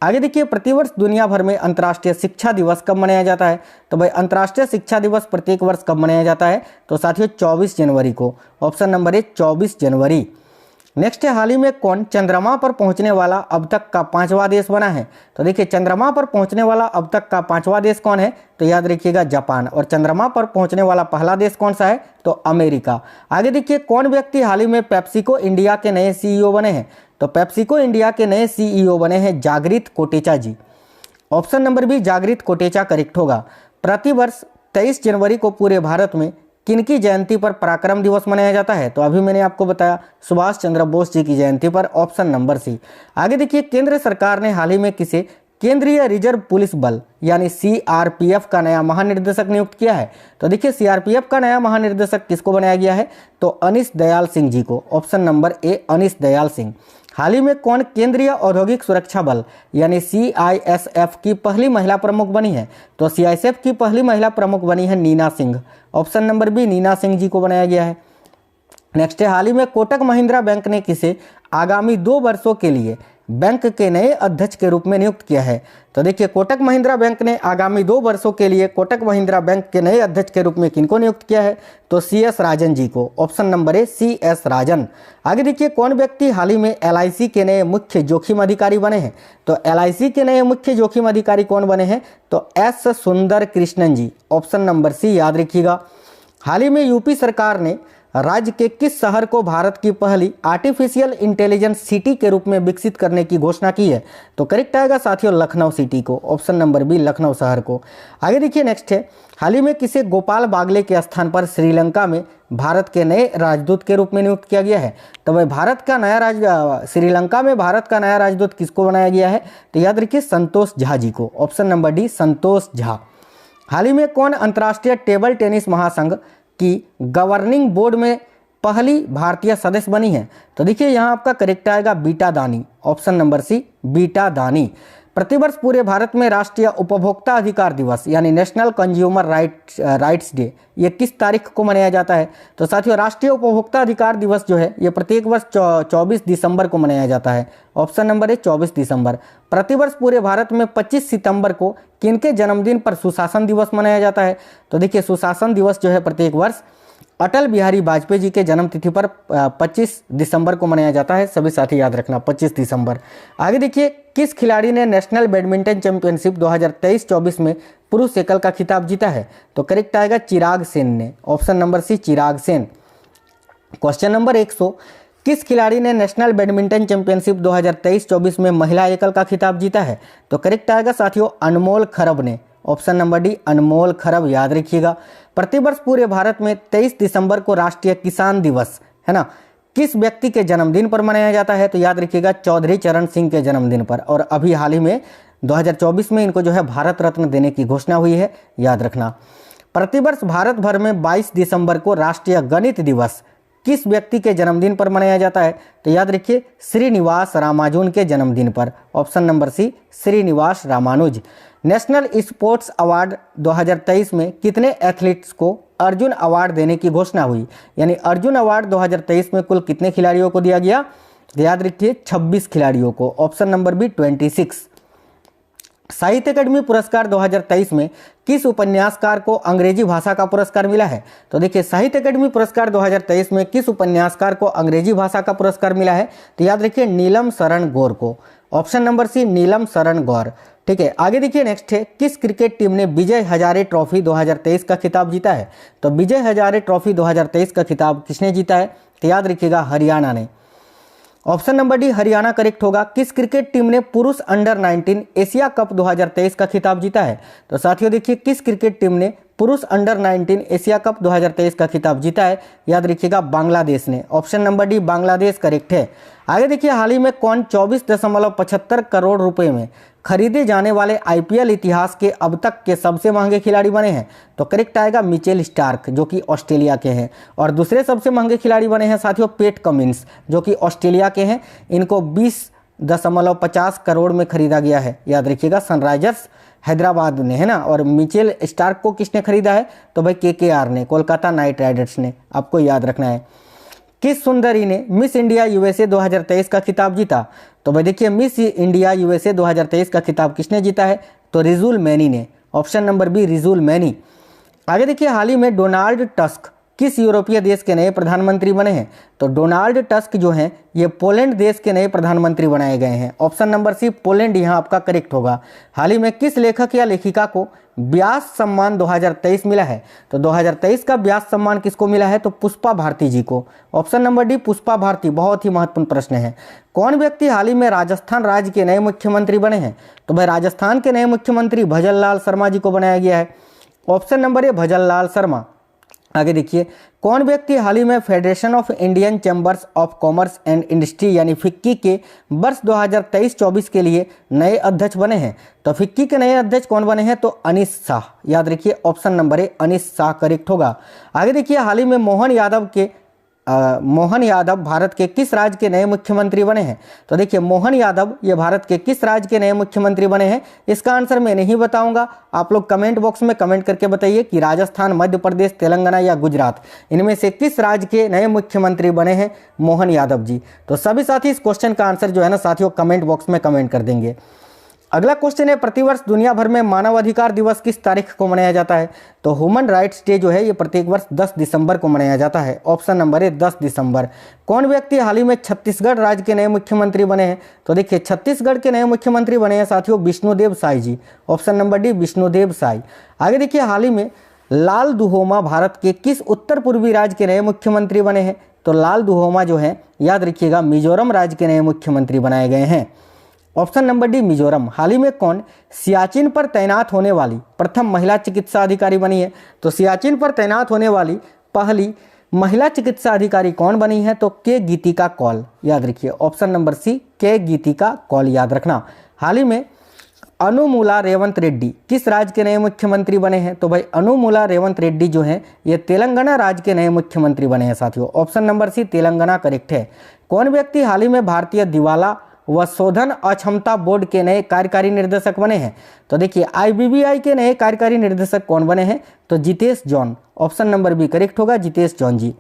आगे देखिए, प्रतिवर्ष दुनिया भर में अंतर्राष्ट्रीय शिक्षा दिवस कब मनाया जाता है? तो भाई अंतर्राष्ट्रीय शिक्षा दिवस प्रत्येक वर्ष कब मनाया जाता है? तो साथियों 24 जनवरी को। ऑप्शन नंबर ए 24 जनवरी। नेक्स्ट है, हाल ही में कौन चंद्रमा पर पहुंचने वाला अब तक का 5वां देश बना है? तो देखिए, चंद्रमा पर पहुंचने वाला अब तक का 5वां देश कौन है? तो याद रखिएगा जापान। और चंद्रमा पर पहुंचने वाला पहला देश कौन सा है? तो अमेरिका। आगे देखिए, कौन व्यक्ति हाल ही में पेप्सिको इंडिया के नए सीईओ बने हैं? तो पेप्सिको इंडिया के नए सीईओ बने हैं जागृत कोटेचा जी। ऑप्शन नंबर बी जागृत कोटेचा करेक्ट होगा। प्रतिवर्ष 23 जनवरी को पूरे भारत में किनकी जयंती पर पराक्रम दिवस मनाया जाता है? तो अभी मैंने आपको बताया, सुभाष चंद्र बोस जी की जयंती पर। Option number C. आगे देखिए, केंद्र सरकार ने हाल ही में किसे केंद्रीय रिजर्व पुलिस बल यानी सीआरपीएफ का नया महानिर्देशक नियुक्त किया है? तो देखिए, सीआरपीएफ का नया महानिर्देशक किसको बनाया गया है? तो अनीश दयाल सिंह जी को। Option number A Anish Dayal Singh. हाल ही में कौन केंद्रीय औद्योगिक सुरक्षा बल यानी सीआईएसएफ की पहली महिला प्रमुख बनी है? तो सीआईएसएफ की पहली महिला प्रमुख बनी है Neena Singh. Option number B Neena Singh ji को बनाया गया है। नेक्स्ट है, हाल ही में कोटक महिंद्रा बैंक ने किसे आगामी 2 वर्षों के लिए बैंक के नए अध्यक्ष के रूप में नियुक्त किया है? तो देखिए, कोटक महिंद्रा बैंक ने आगामी 2 वर्षों के लिए कोटक महिंद्रा बैंक के नए अध्यक्ष के रूप में किनको नियुक्त किया है? तो सीएस राजन जी को। ऑप्शन नंबर ए सीएस राजन। आगे देखिए, कौन व्यक्ति हाल ही में एलआईसी के नए मुख्य जोखिम अधिकारी बने हैं? तो एलआईसी के नए मुख्य जोखिम अधिकारी कौन बने हैं? तो एस सुंदर कृष्णन जी। ऑप्शन नंबर सी याद रखिएगा। हाल ही में यूपी सरकार ने राज्य के किस शहर को भारत की पहली आर्टिफिशियल इंटेलिजेंस सिटी के रूप में विकसित करने की घोषणा की है? तो करेक्ट आएगा साथियों लखनऊ सिटी को। ऑप्शन नंबर बी लखनऊ शहर को। आगे देखिए, नेक्स्ट है, हाल ही में किसे गोपाल बागले के स्थान पर श्रीलंका में भारत के नए राजदूत के रूप में नियुक्त किया गया है? तो भाई श्रीलंका में भारत का नया राजदूत किसको बनाया गया है? तो याद रखिए संतोष झा जी को। Option number D Santosh Jha. हाल ही में कौन अंतर्राष्ट्रीय टेबल टेनिस महासंघ की गवर्निंग बोर्ड में पहली भारतीय सदस्य बनी है? तो देखिए, यहाँ आपका करेक्ट आएगा बीटा दानी। ऑप्शन नंबर सी बीटा दानी। प्रतिवर्ष पूरे भारत में राष्ट्रीय उपभोक्ता अधिकार दिवस यानी नेशनल कंज्यूमर राइट्स डे ये किस तारीख को मनाया जाता है? तो साथियों, राष्ट्रीय उपभोक्ता अधिकार दिवस जो है ये प्रत्येक वर्ष 24 दिसंबर को मनाया जाता है। ऑप्शन नंबर ए 24 दिसंबर। प्रतिवर्ष पूरे भारत में 25 सितंबर को किनके जन्मदिन पर सुशासन दिवस मनाया जाता है? तो देखिए, सुशासन दिवस जो है प्रत्येक वर्ष अटल बिहारी वाजपेयी जी के जन्मतिथि पर 25 दिसंबर को मनाया जाता है। सभी साथी याद रखना 25 दिसंबर। आगे देखिए, किस खिलाड़ी ने नेशनल बैडमिंटन चैंपियनशिप 2023-24 में पुरुष एकल का खिताब जीता है? तो करेक्ट आएगा चिराग सेन ने। ऑप्शन नंबर सी चिराग सेन। क्वेश्चन नंबर 100, किस खिलाड़ी ने नेशनल बैडमिंटन चैंपियनशिप 2023-24 में महिला एकल का खिताब जीता है? तो करेक्ट आएगा साथियों अनमोल खरब ने। ऑप्शन नंबर डी अनमोल खरब याद रखिएगा। प्रतिवर्ष पूरे भारत में 23 दिसंबर को राष्ट्रीय किसान दिवस है ना किस व्यक्ति के जन्मदिन पर मनाया जाता है? तो याद रखिएगा चौधरी चरण सिंह के जन्मदिन पर। और अभी हाल ही में 2024 में इनको जो है भारत रत्न देने की घोषणा हुई है, याद रखना। प्रतिवर्ष भारत भर में 22 दिसंबर को राष्ट्रीय गणित दिवस किस व्यक्ति के जन्मदिन पर मनाया जाता है? तो याद रखिए श्रीनिवास रामानुजन के जन्मदिन पर। Option number C Srinivas Ramanuj. National sports award 2023 में कितने एथलीट्स को अर्जुन अवार्ड देने की घोषणा हुई? यानी अर्जुन अवार्ड 2023 में कुल कितने खिलाड़ियों को दिया गया? याद रखिए 26 खिलाड़ियों को। Option number B 26। साहित्य अकादमी पुरस्कार 2023 में किस उपन्यासकार को अंग्रेजी भाषा का पुरस्कार मिला है? तो देखिए, साहित्य अकादमी पुरस्कार 2023 में किस उपन्यासकार को अंग्रेजी भाषा का पुरस्कार मिला है? तो याद रखिए नीलम शरण गौर को। ऑप्शन नंबर सी नीलम शरण गौर। ठीक है, आगे देखिए, नेक्स्ट है, किस क्रिकेट टीम ने विजय हजारे ट्रॉफी 2023 का खिताब जीता है? तो विजय हजारे ट्रॉफी 2023 का खिताब किसने जीता है? तो याद रखिएगा हरियाणा ने। Option number D Haryana correct होगा। किस क्रिकेट टीम ने पुरुष अंडर 19 एशिया कप 2023 का खिताब जीता है? तो साथियों देखिए, किस क्रिकेट टीम ने पुरुष अंडर 19 एशिया कप 2023 का खिताब जीता है? याद रखिएगा बांग्लादेश ने। Option number D Bangladesh correct है। आगे देखिए, हाल ही में कौन 24.75 करोड़ रुपए में खरीदे जाने वाले आईपीएल इतिहास के अब तक के सबसे महंगे खिलाड़ी बने हैं? तो करेक्ट आएगा मिचेल स्टार्क जो कि ऑस्ट्रेलिया के हैं। और दूसरे सबसे महंगे खिलाड़ी बने हैं साथियों पेट कमिंस जो कि ऑस्ट्रेलिया के हैं। इनको 20.50 करोड़ में खरीदा गया है। याद रखिएगा सनराइजर्स हैदराबाद ने, है ना। और मिचेल स्टार्क को किसने खरीदा है? तो भाई केकेआर ने, कोलकाता नाइट राइडर्स ने। आपको याद रखना है। किस सुंदरी ने मिस इंडिया यूएसए 2023 का खिताब जीता? तो भाई देखिए, मिस इंडिया यूएसए 2023 का खिताब किसने जीता है? तो रिजुल मैनी ने। Option number B, Rijul Maini. आगे देखिए, हाल ही में डोनाल्ड टस्क किस यूरोपीय देश के नए प्रधानमंत्री बने हैं? तो डोनाल्ड टस्क जो हैं ये पोलैंड देश के नए प्रधानमंत्री बनाए गए हैं। ऑप्शन नंबर सी, पोलैंड यहाँ आपका करेक्ट होगा। हाल ही में किस लेखक या लेखिका को व्यास सम्मान 2023 मिला है? तो 2023 का व्यास सम्मान किसको मिला है? तो पुष्पा भारती जी को। Option number D, Pushpa Bharti. बहुत ही महत्वपूर्ण प्रश्न है। कौन व्यक्ति हाल ही में राजस्थान राज्य के नए मुख्यमंत्री बने हैं? तो भाई राजस्थान के नए मुख्यमंत्री भजन लाल शर्मा जी को बनाया गया है। ऑप्शन नंबर ए, भजन लाल शर्मा। आगे देखिए, कौन व्यक्ति हाल ही में federation of Indian chambers of commerce and industry यानी फिक्की के वर्ष 2023-24 के लिए नए अध्यक्ष बने हैं? तो फिक्की के नए अध्यक्ष कौन बने हैं? तो अनीस शाह। याद रखिए, option number A, Anis Shah correct होगा। आगे देखिए, हाल ही में मोहन यादव भारत के किस राज्य के नए मुख्यमंत्री बने हैं? तो देखिए, मोहन यादव ये भारत के किस राज्य के नए मुख्यमंत्री बने हैं? इसका आंसर मैं नहीं बताऊंगा, आप लोग कमेंट बॉक्स में कमेंट करके बताइए कि राजस्थान, मध्य प्रदेश, तेलंगाना या गुजरात, इनमें से किस राज्य के नए मुख्यमंत्री बने हैं मोहन यादव जी। तो सभी साथी इस क्वेश्चन का आंसर जो है ना साथियों कमेंट बॉक्स में कमेंट कर देंगे। अगला क्वेश्चन है, प्रतिवर्ष दुनिया भर में मानवाधिकार दिवस किस तारीख को मनाया जाता है? तो ह्यूमन राइट्स डे जो है ये प्रत्येक वर्ष 10 दिसंबर को मनाया जाता है। ऑप्शन नंबर ए, 10 दिसंबर। कौन व्यक्ति हाल ही में छत्तीसगढ़ राज्य के नए मुख्यमंत्री बने हैं? तो देखिए, छत्तीसगढ़ के नए मुख्यमंत्री बने हैं साथियों Vishnudeo Sai ji. Option number D, Vishnudeo Sai. आगे देखिए, हाल ही में लाल दुहोमा भारत के किस उत्तर पूर्वी राज्य के नए मुख्यमंत्री बने हैं? तो लाल दुहोमा जो है याद रखिएगा मिजोरम राज्य के नए मुख्यमंत्री बनाए गए हैं। Option number D, Mizoram. हाल ही में कौन सियाचिन पर तैनात होने वाली प्रथम महिला चिकित्सा अधिकारी बनी है? तो सियाचिन पर तैनात होने वाली पहली महिला चिकित्सा अधिकारी कौन बनी है? तो के गीतिका कौल। याद रखिए, ऑप्शन नंबर सी, के गीतिका कौल याद रखना। हाल ही में अनुमुला रेवंत रेड्डी किस राज्य के नए मुख्यमंत्री बने हैं? तो भाई अनुमुला रेवंत रेड्डी जो हैं ये तेलंगाना राज्य के नए मुख्यमंत्री बने हैं साथियों। Option number C, Telangana correct है। कौन व्यक्ति हाल ही में भारतीय दिवाला व शोधन अक्षमता बोर्ड के नए कार्यकारी निर्देशक बने हैं? तो देखिए, आईबीबीआई के नए कार्यकारी निर्देशक कौन बने हैं? तो Jitesh John. Option number B correct होगा, जितेश जॉन जी।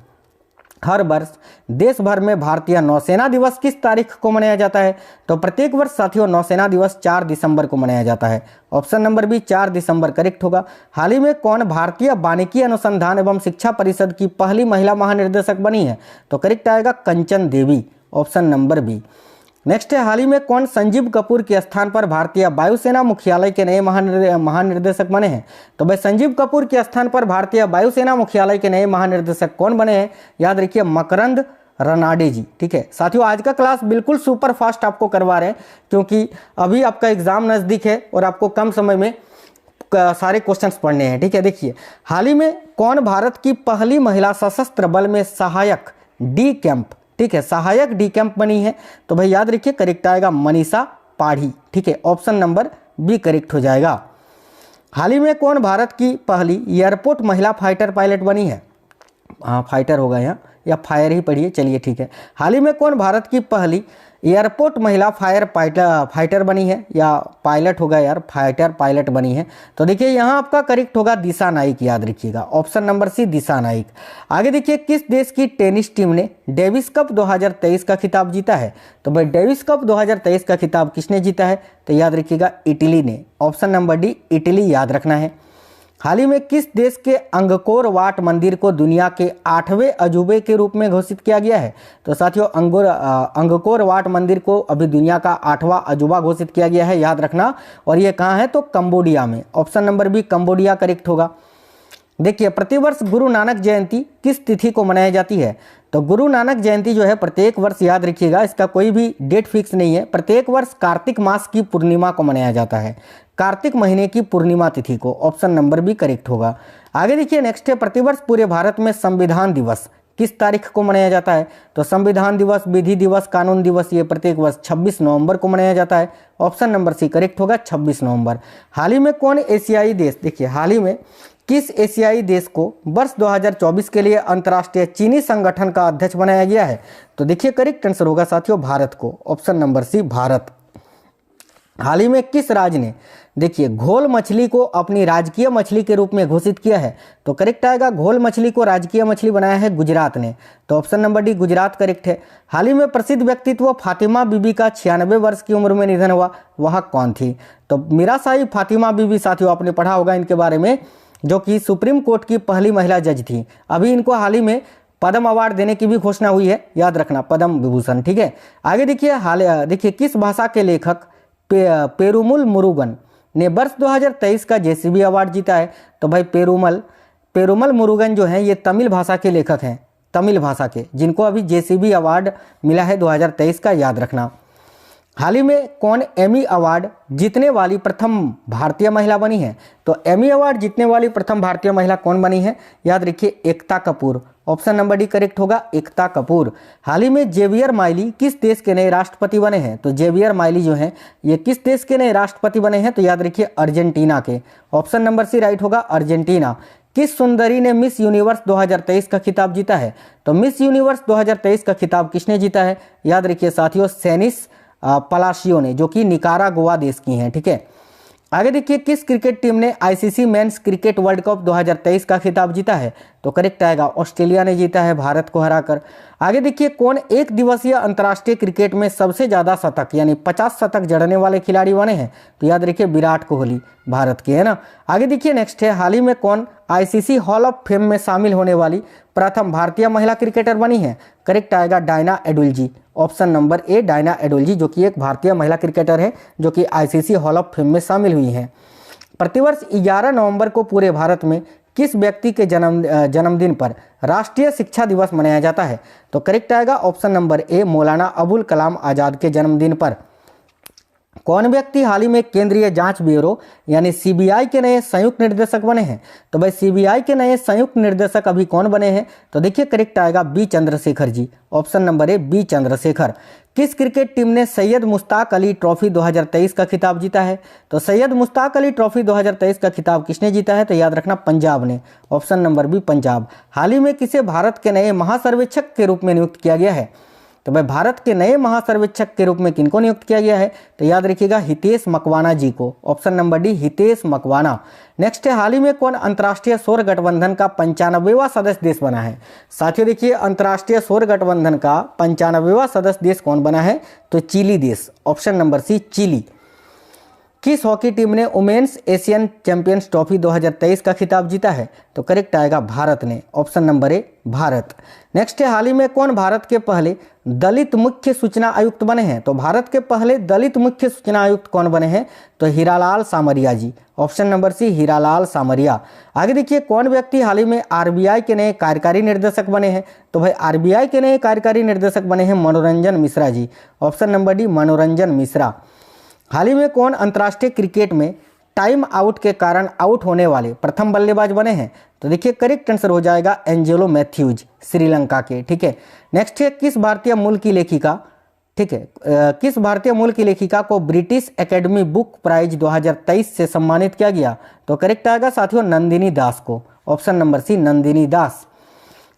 हर वर्ष देश भर में भारतीय नौसेना दिवस किस तारीख को मनाया जाता है? तो प्रत्येक वर्ष साथियों नौसेना दिवस 4 दिसंबर को मनाया जाता है। ऑप्शन नंबर बी, 4 दिसंबर करेक्ट होगा। हाल ही में कौन भारतीय वानिकी अनुसंधान एवं शिक्षा परिषद की पहली महिला महानिर्देशक बनी है? तो करेक्ट आएगा Kanchan Devi. Option number B. Next है, हाल ही में कौन संजीव कपूर के स्थान पर भारतीय वायुसेना मुख्यालय के नए महानिर्देशक बने हैं? तो भाई संजीव कपूर के स्थान पर भारतीय वायुसेना मुख्यालय के नए महानिर्देशक कौन बने हैं? याद रखिए, मकरंद रनाडे जी। ठीक है साथियों, आज का क्लास बिल्कुल सुपर फास्ट आपको करवा रहे हैं क्योंकि अभी आपका एग्जाम नज़दीक है और आपको कम समय में सारे क्वेश्चंस पढ़ने हैं। ठीक है, देखिए हाल ही में कौन भारत की पहली महिला सशस्त्र बल में सहायक डी कैंप, ठीक है, सहायक डी कैंप बनी है? तो भाई याद रखिए करेक्ट आएगा मनीषा पाढ़ी। ठीक है, ऑप्शन नंबर बी करेक्ट हो जाएगा। हाल ही में कौन भारत की पहली एयरपोर्ट महिला फाइटर पायलट बनी है? हाँ, फाइटर होगा यहाँ या फायर ही पढ़िए, चलिए ठीक है। हाल ही में कौन भारत की पहली एयरपोर्ट महिला फाइटर बनी है या पायलट होगा यार, फाइटर पायलट बनी है? तो देखिए यहाँ आपका करेक्ट होगा दिशा नाइक, याद रखिएगा ऑप्शन नंबर सी दिशा नाइक। आगे देखिए, किस देश की टेनिस टीम ने डेविस कप 2023 का खिताब जीता है? तो भाई डेविस कप 2023 का खिताब किसने जीता है? तो याद रखिएगा इटली ने। ऑप्शन नंबर डी इटली याद रखना है। हाल ही में किस देश के अंगकोर वाट मंदिर को दुनिया के 8वें अजूबे के रूप में घोषित किया गया है? तो साथियों अंगकोर वाट मंदिर को अभी दुनिया का 8वां अजूबा घोषित किया गया है, याद रखना। और ये कहाँ है? तो कंबोडिया में। Option number B Cambodia correct होगा। देखिए, प्रतिवर्ष गुरु नानक जयंती किस तिथि को मनाई जाती है? तो गुरु नानक जयंती जो है प्रत्येक वर्ष, याद रखिएगा इसका कोई भी डेट फिक्स नहीं है, प्रत्येक वर्ष कार्तिक मास की पूर्णिमा को मनाया जाता है, कार्तिक महीने की पूर्णिमा तिथि को। ऑप्शन नंबर बी करेक्ट होगा। आगे देखिए, नेक्स्ट है, प्रतिवर्ष पूरे भारत में संविधान दिवस किस तारीख को मनाया जाता है? तो संविधान दिवस, विधि दिवस, कानून दिवस ये प्रत्येक वर्ष 26 नवंबर को मनाया जाता है। ऑप्शन नंबर सी करेक्ट होगा 26 नवंबर। हाल ही में कौन एशियाई देश, देखिए हाल ही में किस एशियाई देश को वर्ष 2024 के लिए अंतर्राष्ट्रीय चीनी संगठन का अध्यक्ष बनाया गया है? तो देखिए करेक्ट आंसर होगा साथियों भारत को। Option number C Bharat. हाल ही में किस राज्य ने देखिए घोल मछली को अपनी राजकीय मछली के रूप में घोषित किया है? तो करेक्ट आएगा, घोल मछली को राजकीय मछली बनाया है गुजरात ने। तो option number D Gujarat correct है। हाल ही में प्रसिद्ध व्यक्तित्व फातिमा बीबी का 96 वर्ष की उम्र में निधन हुआ, वह कौन थी? तो मीरासाई फातिमा बीबी, साथियों आपने पढ़ा होगा इनके बारे में, जो कि सुप्रीम कोर्ट की पहली महिला जज थी। अभी इनको हाल ही में पद्म अवार्ड देने की भी घोषणा हुई है, याद रखना, पद्म विभूषण। ठीक है, आगे देखिए किस भाषा के लेखक पेरुमल मुरुगन ने वर्ष 2023 का जेसीबी अवार्ड जीता है? तो भाई पेरुमल मुरुगन जो है ये तमिल भाषा के लेखक हैं, तमिल भाषा के, जिनको अभी जेसीबी अवार्ड मिला है 2023 का, याद रखना। हाल ही में कौन एमी अवार्ड जीतने वाली प्रथम भारतीय महिला बनी है? तो एमी अवार्ड जीतने वाली प्रथम भारतीय महिला कौन बनी है? याद रखिए Ekta Kapoor. Option number D correct होगा, एकता कपूर। हाल ही में जेवियर माइली किस देश के नए राष्ट्रपति बने हैं? तो जेवियर माइली जो हैं ये किस देश के नए राष्ट्रपति बने हैं? तो याद रखिए अर्जेंटीना के। ऑप्शन नंबर सी राइट होगा, अर्जेंटीना। किस सुंदरी ने मिस यूनिवर्स 2023 का खिताब जीता है? तो मिस यूनिवर्स 2023 का खिताब किसने जीता है? याद रखिए साथियों, सेनिस पलाशियो ने, जो कि निकारागुआ देश की हैं। ठीक है, आगे देखिए किस क्रिकेट टीम ने ICC men's cricket world cup 2023 का खिताब जीता है? तो करेक्ट आएगा, ऑस्ट्रेलिया ने जीता है भारत को हराकर। आगे देखिए कौन एक दिवसीय अंतर्राष्ट्रीय क्रिकेट में सबसे ज़्यादा शतक यानी 50 शतक जड़ने वाले खिलाड़ी बने हैं? तो याद रखिए विराट कोहली, भारत के, है ना। आगे देखिए नेक्स्ट है, हाल ही में कौन आईसीसी हॉल ऑफ फेम में शामिल होने वाली प्रथम भारतीय महिला क्रिकेटर बनी है? करेक्ट आएगा डायना एडुल्जी। ऑप्शन नंबर ए डायना एडुल्जी, जो कि एक भारतीय महिला क्रिकेटर है जो कि आईसीसी हॉल ऑफ फेम में शामिल हुई हैं। प्रतिवर्ष 11 नवंबर को पूरे भारत में किस व्यक्ति के जन्मदिन पर राष्ट्रीय शिक्षा दिवस मनाया जाता है? तो करेक्ट आएगा ऑप्शन नंबर ए मौलाना अबुल कलाम आज़ाद के जन्मदिन पर। कौन व्यक्ति हाल ही में केंद्रीय जांच ब्यूरो यानी सीबीआई के नए संयुक्त निर्देशक बने हैं? तो भाई सीबीआई के नए संयुक्त निर्देशक अभी कौन बने हैं? तो देखिए करेक्ट आएगा B Chandrashekhar ji. Option number A B Chandrashekhar. किस क्रिकेट टीम ने सैयद मुश्ताक अली ट्रॉफी 2023 का खिताब जीता है? तो सैयद मुश्ताक अली ट्रॉफी 2023 का खिताब किसने जीता है? तो याद रखना पंजाब ने। Option number B Punjab. हाल ही में किसे भारत के नए महासर्वेक्षक के रूप में नियुक्त किया गया है? तो भाई भारत के नए महासर्वेक्षक के रूप में किनको नियुक्त किया गया है? तो याद रखिएगा हितेश मकवाना जी को। Option number D Hitesh Makwana. Next है, हाल ही में कौन अंतर्राष्ट्रीय सौर गठबंधन का 95वां सदस्य देश बना है? साथियों देखिए अंतर्राष्ट्रीय सौर गठबंधन का 95वां सदस्य देश कौन बना है? तो चिली देश। Option number C Chile. किस हॉकी टीम ने वुमेन्स एशियन चैंपियंस ट्रॉफी 2023 का खिताब जीता है? तो करेक्ट आएगा भारत ने। ऑप्शन नंबर ए भारत। नेक्स्ट है, हाल ही में कौन भारत के पहले दलित मुख्य सूचना आयुक्त बने हैं? तो भारत के पहले दलित मुख्य सूचना आयुक्त कौन बने हैं? तो हीरालाल सामरिया जी। ऑप्शन नंबर सी हीरालाल सामरिया। आगे देखिए कौन व्यक्ति हाल ही में आरबीआई के नए कार्यकारी निर्देशक बने हैं? तो भाई आरबीआई के नए कार्यकारी निर्देशक बने हैं मनोरंजन Mishra ji. Option number D मनोरंजन मिश्रा। हाल ही में कौन अंतर्राष्ट्रीय क्रिकेट में टाइम आउट के कारण आउट होने वाले प्रथम बल्लेबाज बने हैं? तो देखिए करेक्ट आंसर हो जाएगा एंजेलो मैथ्यूज, श्रीलंका के। ठीक है, नेक्स्ट है, किस भारतीय मूल की लेखिका, ठीक है, किस भारतीय मूल की लेखिका को ब्रिटिश एकेडमी बुक प्राइज 2023 से सम्मानित किया गया? तो करेक्ट आएगा साथियों नंदिनी दास को। ऑप्शन नंबर सी नंदिनी दास।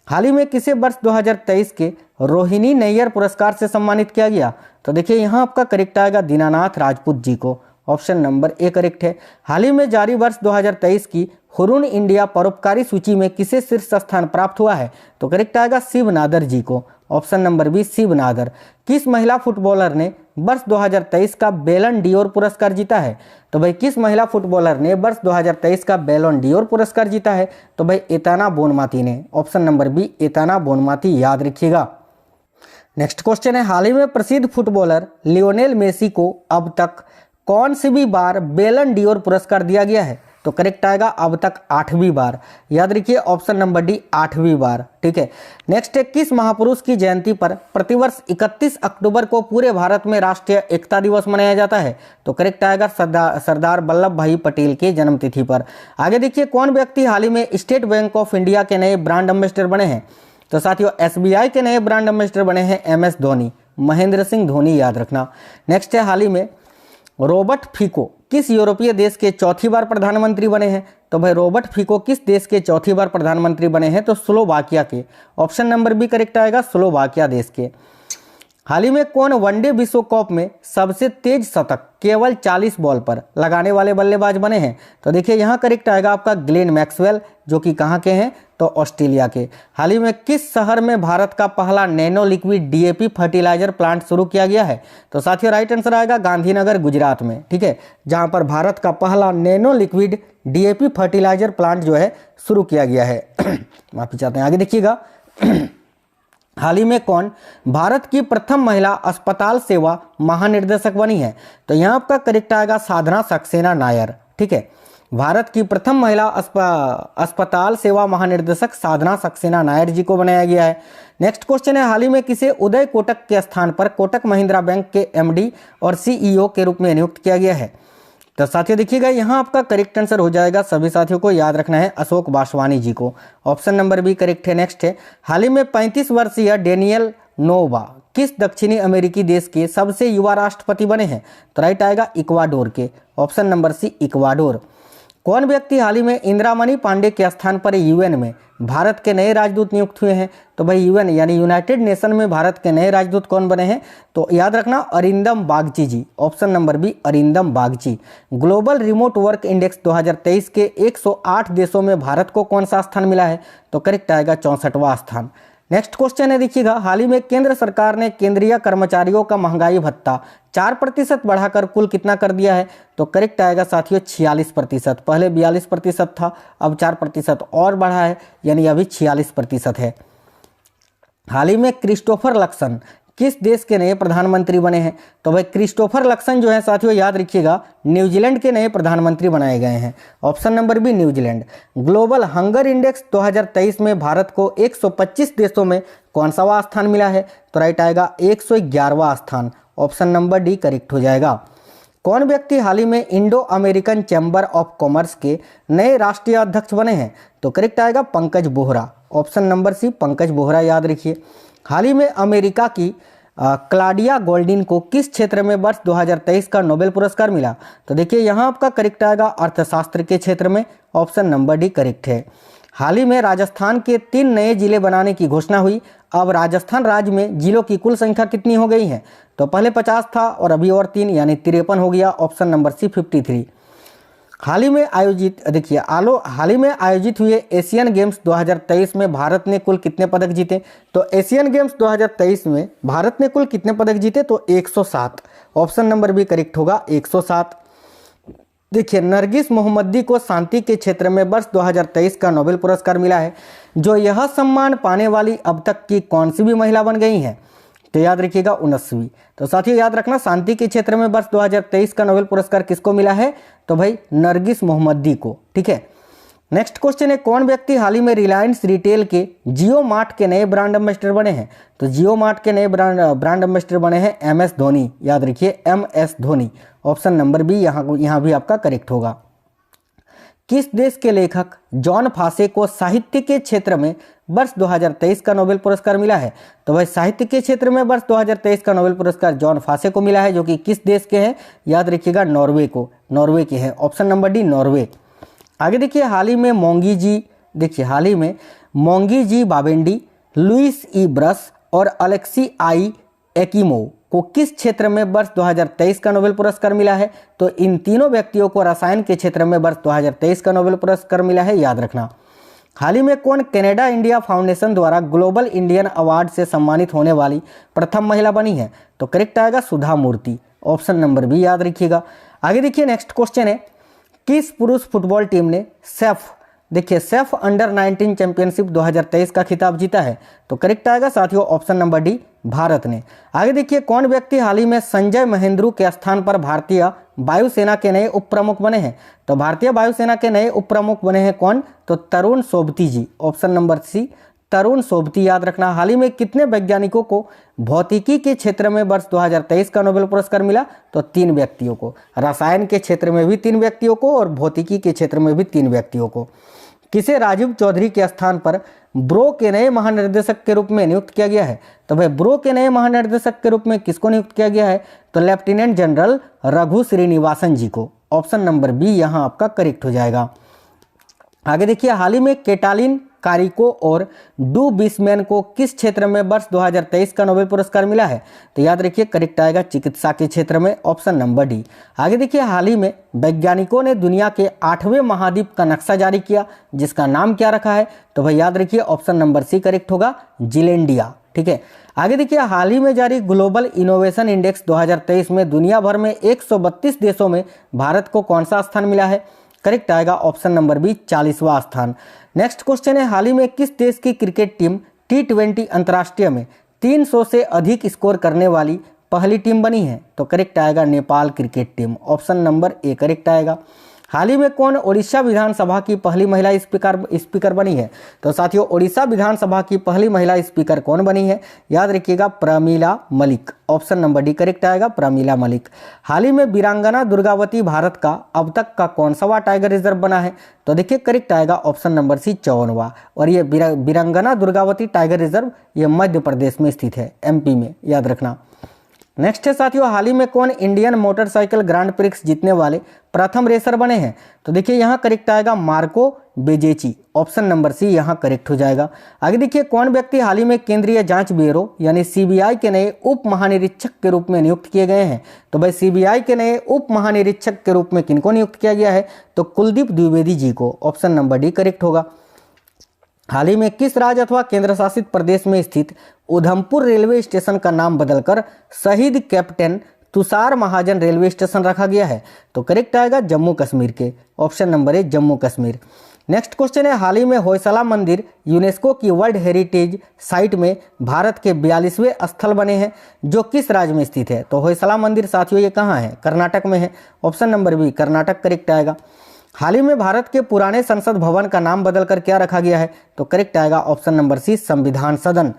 हाल ही में किसे वर्ष 2023 के रोहिणी नैयर पुरस्कार से सम्मानित किया गया? तो देखिए यहाँ आपका करेक्ट आएगा दीनानाथ राजपूत जी को। ऑप्शन नंबर ए करेक्ट है। हाल ही में जारी वर्ष 2023 की हुरून इंडिया परोपकारी सूची में किसे शीर्ष स्थान प्राप्त हुआ है? तो करेक्ट आएगा शिव नादर जी को। Option number B Shiv Nadar. किस महिला फुटबॉलर ने वर्ष 2023 का बैलन डियोर पुरस्कार जीता है? तो भाई किस महिला फुटबॉलर ने वर्ष 2023 का बैलन डियोर पुरस्कार जीता है? तो भाई एताना बोनमाती ने। Option number B Aitana Bonmati, याद रखिएगा। नेक्स्ट क्वेश्चन है, हाल ही में प्रसिद्ध फुटबॉलर लियोनेल मेसी को अब तक कौन सी भी बार बैलन डियोर पुरस्कार दिया गया है? तो करेक्ट आएगा अब तक 8वीं बार। याद रखिए ऑप्शन नंबर डी 8वीं बार। ठीक है, नेक्स्ट है, किस महापुरुष की जयंती पर प्रतिवर्ष 31 अक्टूबर को पूरे भारत में राष्ट्रीय एकता दिवस मनाया जाता है? तो करेक्ट आएगा सरदार वल्लभ भाई पटेल के जन्मतिथि पर। आगे देखिए कौन व्यक्ति हाल ही में स्टेट बैंक ऑफ इंडिया के नए ब्रांड एम्बेसडर बने हैं? तो साथियों एसबीआई के नए ब्रांड एम्बेसडर बने हैं एमएस धोनी, महेंद्र सिंह धोनी, याद रखना। नेक्स्ट है, हाल ही में रॉबर्ट फीको किस यूरोपीय देश के चौथी बार प्रधानमंत्री बने हैं? तो भाई रॉबर्ट फीको किस देश के चौथी बार प्रधानमंत्री बने हैं? तो स्लोवाकिया के। ऑप्शन नंबर बी करेक्ट आएगा स्लोवाकिया देश के। हाल ही में कौन वनडे विश्व कप में सबसे तेज शतक केवल 40 बॉल पर लगाने वाले बल्लेबाज बने हैं? तो देखिए यहाँ करेक्ट आएगा आपका ग्लेन मैक्सवेल, जो कि कहाँ के हैं? तो ऑस्ट्रेलिया के। हाल ही में किस शहर में भारत का पहला nano liquid DAP fertiliser plant शुरू किया गया है? तो साथियों राइट आंसर आएगा गांधीनगर गुजरात में, ठीक है, जहां पर भारत का पहला nano liquid DAP fertiliser plant जो है शुरू किया गया है। माफी चाहते हैं। आगे देखिएगा हाल ही में कौन भारत की प्रथम महिला अस्पताल सेवा महानिर्देशक बनी है? तो यहाँ आपका करेक्ट आएगा साधना सक्सेना नायर, ठीक है। भारत की प्रथम महिला अस्पताल सेवा महानिर्देशक साधना सक्सेना नायर जी को बनाया गया है। नेक्स्ट क्वेश्चन है, हाल ही में किसे उदय कोटक के स्थान पर कोटक महिंद्रा बैंक के एमडी और सीईओ के रूप में नियुक्त किया गया है? तो साथियों देखिएगा यहाँ आपका करेक्ट आंसर हो जाएगा, सभी साथियों को याद रखना है, अशोक वासवानी जी को। ऑप्शन नंबर बी करेक्ट है। नेक्स्ट है, हाल ही में 35 वर्षीय डेनियल नोवा किस दक्षिणी अमेरिकी देश के सबसे युवा राष्ट्रपति बने हैं? तो राइट आएगा इक्वाडोर के। Option number C Ecuador. कौन व्यक्ति हाल ही में इंदिरामणि पांडे के स्थान पर यूएन में भारत के नए राजदूत नियुक्त हुए हैं? तो भाई यूएन यानी यूनाइटेड नेशन में भारत के नए राजदूत कौन बने हैं? तो याद रखना Arindam Bagchi ji. Option number B Arindam Bagchi. Global remote work index 2023 के 108 देशों में भारत को कौन सा स्थान मिला है? तो करेक्ट आएगा 64वां स्थान। नेक्स्ट क्वेश्चन है देखिएगा, हाल ही में केंद्र सरकार ने केंद्रीय कर्मचारियों का महंगाई भत्ता 4% बढ़ाकर कुल कितना कर दिया है? तो करेक्ट आएगा साथियों 46%। पहले 42% था, अब 4% और बढ़ा है, यानी अभी 46% है। हाल ही में क्रिस्टोफर लक्सन किस देश के नए प्रधानमंत्री बने हैं? तो भाई क्रिस्टोफर लक्सन जो है साथियों याद रखिएगा न्यूजीलैंड के नए प्रधानमंत्री बनाए गए हैं। Option number B New Zealand. Global hunger index 2023 में भारत को 125 देशों में कौन सा स्थान मिला है? तो राइट आएगा 111वां स्थान। ऑप्शन नंबर डी करेक्ट हो जाएगा। कौन व्यक्ति हाल ही में Indo American chamber of commerce के नए राष्ट्रीय अध्यक्ष बने हैं? तो करेक्ट आएगा Pankaj Bohra. Option number C Pankaj Bohra याद रखिए। हाल ही में अमेरिका की क्लाडिया गोल्डिन को किस क्षेत्र में वर्ष 2023 का नोबेल पुरस्कार मिला? तो देखिए यहाँ आपका करेक्ट आएगा अर्थशास्त्र के क्षेत्र में। ऑप्शन नंबर डी करेक्ट है। हाल ही में राजस्थान के 3 नए जिले बनाने की घोषणा हुई। अब राजस्थान राज्य में जिलों की कुल संख्या कितनी हो गई है? तो पहले 50 था और अभी और 3 यानी 53 हो गया। ऑप्शन नंबर सी 53। हाल ही में आयोजित हुए एशियन गेम्स 2023 में भारत ने कुल कितने पदक जीते? तो एशियन गेम्स 2023 में भारत ने कुल कितने पदक जीते? तो 107। ऑप्शन नंबर बी करेक्ट होगा 107। देखिए नरगिस मोहम्मदी को शांति के क्षेत्र में वर्ष 2023 का नोबेल पुरस्कार मिला है। जो यह सम्मान पाने वाली अब तक की कौन सी भी महिला बन गई हैं? तो याद रखिएगा 19वीं। तो साथियों याद रखना शांति के क्षेत्र में वर्ष 2023 का नोबेल पुरस्कार किसको मिला है? तो भाई नरगिस मोहम्मदी को, ठीक है। नेक्स्ट क्वेश्चन है, कौन व्यक्ति हाल ही में रिलायंस रिटेल के जियो मार्ट के नए ब्रांड एम्बेसडर बने हैं? तो जियो मार्ट के नए ब्रांड एम्बेसडर बने हैं MS धोनी। याद रखिए MS Dhoni. Option number B यहाँ भी आपका करेक्ट होगा। किस देश के लेखक जॉन फासे को साहित्य के क्षेत्र में वर्ष 2023 का नोबेल पुरस्कार मिला है? तो भाई साहित्य के क्षेत्र में वर्ष 2023 का नोबेल पुरस्कार जॉन फासे को मिला है, जो कि किस देश के हैं? याद रखिएगा नॉर्वे के हैं। Option number D Norway. आगे देखिए हाल ही में मोंगी जी बाबेंडी, लुइस ई ब्रस और अलेक्सी आई एकिमोव को किस क्षेत्र में वर्ष 2023 का नोबेल पुरस्कार मिला है? तो इन तीनों व्यक्तियों को रसायन के क्षेत्र में वर्ष 2023 का नोबेल पुरस्कार मिला है, याद रखना। हाल ही में कौन कनाडा इंडिया फाउंडेशन द्वारा ग्लोबल इंडियन अवार्ड से सम्मानित होने वाली प्रथम महिला बनी है? तो करेक्ट आएगा सुधा मूर्ति। ऑप्शन नंबर बी याद रखिएगा। आगे देखिए नेक्स्ट क्वेश्चन है, किस पुरुष फुटबॉल टीम ने सेफ अंडर 19 चैंपियनशिप 2023 का खिताब जीता है? तो करेक्ट आएगा साथियों ऑप्शन नंबर डी भारत ने। आगे देखिए कौन व्यक्ति हाल ही में संजय महेंद्रू के स्थान पर भारतीय वायुसेना के नए उप प्रमुख बने हैं? तो भारतीय वायुसेना के नए उप प्रमुख बने हैं कौन? तो तरुण सोबती जी। ऑप्शन नंबर सी तरुण सोबती याद रखना। हाल ही में कितने वैज्ञानिकों को भौतिकी के क्षेत्र में वर्ष 2023 का नोबेल पुरस्कार मिला? तो 3 व्यक्तियों को। रसायन के क्षेत्र में भी 3 व्यक्तियों को और भौतिकी के क्षेत्र में भी 3 व्यक्तियों को। किसे राजीव चौधरी के स्थान पर ब्रो के नए महानिर्देशक के रूप में नियुक्त किया गया है? तो भाई ब्रो के नए महानिर्देशक के रूप में किसको नियुक्त किया गया है? तो लेफ्टिनेंट जनरल रघु श्रीनिवासन जी को। ऑप्शन नंबर बी यहाँ आपका करेक्ट हो जाएगा। आगे देखिए हाल ही में केटालिन कारिको और डू बिस्मैन को किस क्षेत्र में वर्ष 2023 का नोबेल पुरस्कार मिला है? तो याद रखिए करेक्ट आएगा चिकित्सा के क्षेत्र में, ऑप्शन नंबर डी। आगे देखिए, हाल ही में वैज्ञानिकों ने दुनिया के 8वें महाद्वीप का नक्शा जारी किया, जिसका नाम क्या रखा है? तो भाई याद रखिए ऑप्शन नंबर सी करेक्ट होगा, जिलेंडिया। ठीक है, आगे देखिए, हाल ही में जारी ग्लोबल इनोवेशन इंडेक्स 2023 में दुनिया भर में 132 देशों में भारत को कौन सा स्थान मिला है? करेक्ट आएगा ऑप्शन नंबर बी, 40वां स्थान। नेक्स्ट क्वेश्चन है, हाल ही में किस देश की क्रिकेट टीम T20 अंतर्राष्ट्रीय में 300 से अधिक स्कोर करने वाली पहली टीम बनी है? तो करेक्ट आएगा Nepal cricket team, option number A correct आएगा। हाल ही में कौन ओडिशा विधानसभा की पहली महिला स्पीकर बनी है? तो साथियों, ओडिशा विधानसभा की पहली महिला स्पीकर कौन बनी है? याद रखिएगा Pramila Malik, option number D correct आएगा, प्रमीला मलिक। हाल ही में वीरांगना दुर्गावती भारत का अब तक का कौन सा टाइगर रिजर्व बना है? तो देखिए करेक्ट आएगा ऑप्शन नंबर सी, 54वां। और ये वीरांगना दुर्गावती टाइगर रिजर्व ये मध्य प्रदेश में स्थित है, MP में, याद रखना। नेक्स्ट है साथियों, हाल ही में कौन इंडियन मोटरसाइकिल ग्रांड प्रिक्स जीतने वाले प्रथम रेसर बने हैं? तो देखिए यहाँ करेक्ट आएगा मार्को बेजेची, ऑप्शन नंबर सी यहाँ करेक्ट हो जाएगा। आगे देखिए, कौन व्यक्ति हाल ही में केंद्रीय जांच ब्यूरो यानी CBI के नए उप महानिरीक्षक के रूप में नियुक्त किए गए हैं? तो भाई CBI के नए उप महानिरीक्षक के रूप में किनको नियुक्त किया गया है? तो कुलदीप द्विवेदी जी को, ऑप्शन नंबर डी करेक्ट होगा। हाल ही में किस राज्य अथवा केंद्र शासित प्रदेश में स्थित उधमपुर रेलवे स्टेशन का नाम बदलकर शहीद कैप्टन तुषार महाजन रेलवे स्टेशन रखा गया है? तो करेक्ट आएगा जम्मू कश्मीर के, ऑप्शन नंबर ए जम्मू कश्मीर। नेक्स्ट क्वेश्चन है, हाल ही में होयसला मंदिर यूनेस्को की वर्ल्ड हेरिटेज साइट में भारत के 42वें स्थल बने हैं, जो किस राज्य में स्थित है? तो होयसला मंदिर साथियों ये कहाँ है? कर्नाटक में है, option number B Karnataka correct आएगा। हाल ही में भारत के पुराने संसद भवन का नाम बदलकर क्या रखा गया है? तो करेक्ट आएगा ऑप्शन नंबर सी, संविधान सदन।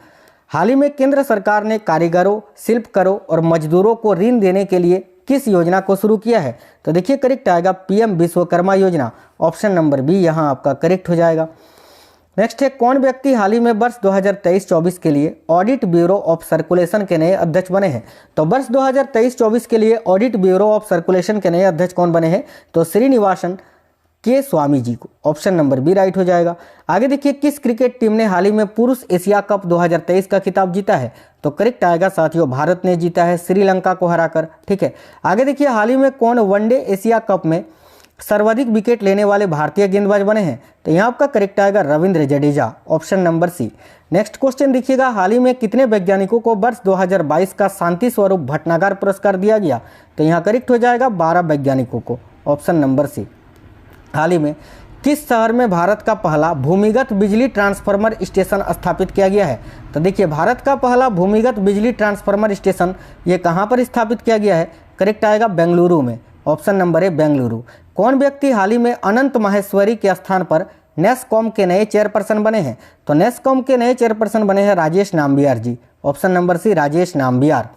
हाल ही में केंद्र सरकार ने कारीगरों, शिल्पकारों और मजदूरों को ऋण देने के लिए किस योजना को शुरू किया है? तो देखिए करेक्ट आएगा PM विश्वकर्मा योजना, ऑप्शन नंबर बी यहाँ आपका करेक्ट हो जाएगा। नेक्स्ट है, कौन व्यक्ति हाल ही में वर्ष 2023-24 के लिए ऑडिट ब्यूरो ऑफ सर्कुलेशन के नए अध्यक्ष बने हैं? तो वर्ष 2023-24 के लिए ऑडिट ब्यूरो ऑफ सर्कुलेशन के नए अध्यक्ष कौन बने हैं? तो श्रीनिवासन के स्वामी जी को, ऑप्शन नंबर बी राइट हो जाएगा। आगे देखिए, किस क्रिकेट टीम ने हाल ही में पुरुष एशिया कप 2023 का खिताब जीता है? तो करेक्ट आएगा साथियों भारत ने जीता है श्रीलंका को हराकर। ठीक है, आगे देखिए, हाल ही में कौन वनडे एशिया कप में सर्वाधिक विकेट लेने वाले भारतीय गेंदबाज बने हैं? तो यहाँ आपका करेक्ट आएगा Ravindra Jadeja, option number C. Next question देखिएगा, हाल ही में कितने वैज्ञानिकों को वर्ष 2022 का शांति स्वरूप भटनागर पुरस्कार दिया गया? तो यहाँ करेक्ट हो जाएगा 12 वैज्ञानिकों को, ऑप्शन नंबर सी। हाल ही में किस शहर में भारत का पहला भूमिगत बिजली ट्रांसफार्मर स्टेशन स्थापित किया गया है? तो देखिए, भारत का पहला भूमिगत बिजली ट्रांसफार्मर स्टेशन ये कहाँ पर स्थापित किया गया है? करेक्ट आएगा बेंगलुरु में, ऑप्शन नंबर ए बेंगलुरु। कौन व्यक्ति हाल ही में अनंत माहेश्वरी के स्थान पर नेस्कॉम के नए चेयरपर्सन बने हैं? तो नेस्कॉम के नए चेयरपर्सन बने हैं Rajesh Nambiar ji, option number C Rajesh Nambiar.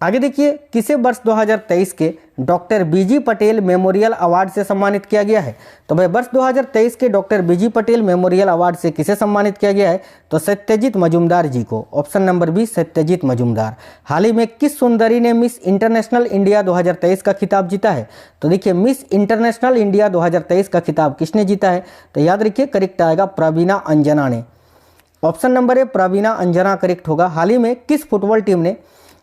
आगे देखिए, किसे वर्ष 2023 के doctor BG Patel memorial award से सम्मानित किया गया है? तो भाई वर्ष 2023 के doctor BG Patel memorial award से किसे सम्मानित किया गया है? तो सत्यजीत मजूमदार जी को, option number B Satyajit Majumdar. हाल ही में किस सुंदरी ने मिस इंटरनेशनल इंडिया 2023 का खिताब जीता है? तो देखिए, मिस इंटरनेशनल इंडिया 2023 का खिताब किसने जीता है? तो याद रखिए करेक्ट आएगा प्रवीणा अंजना ने, option number A Praveena Anjana correct होगा। हाल ही में किस फुटबॉल टीम ने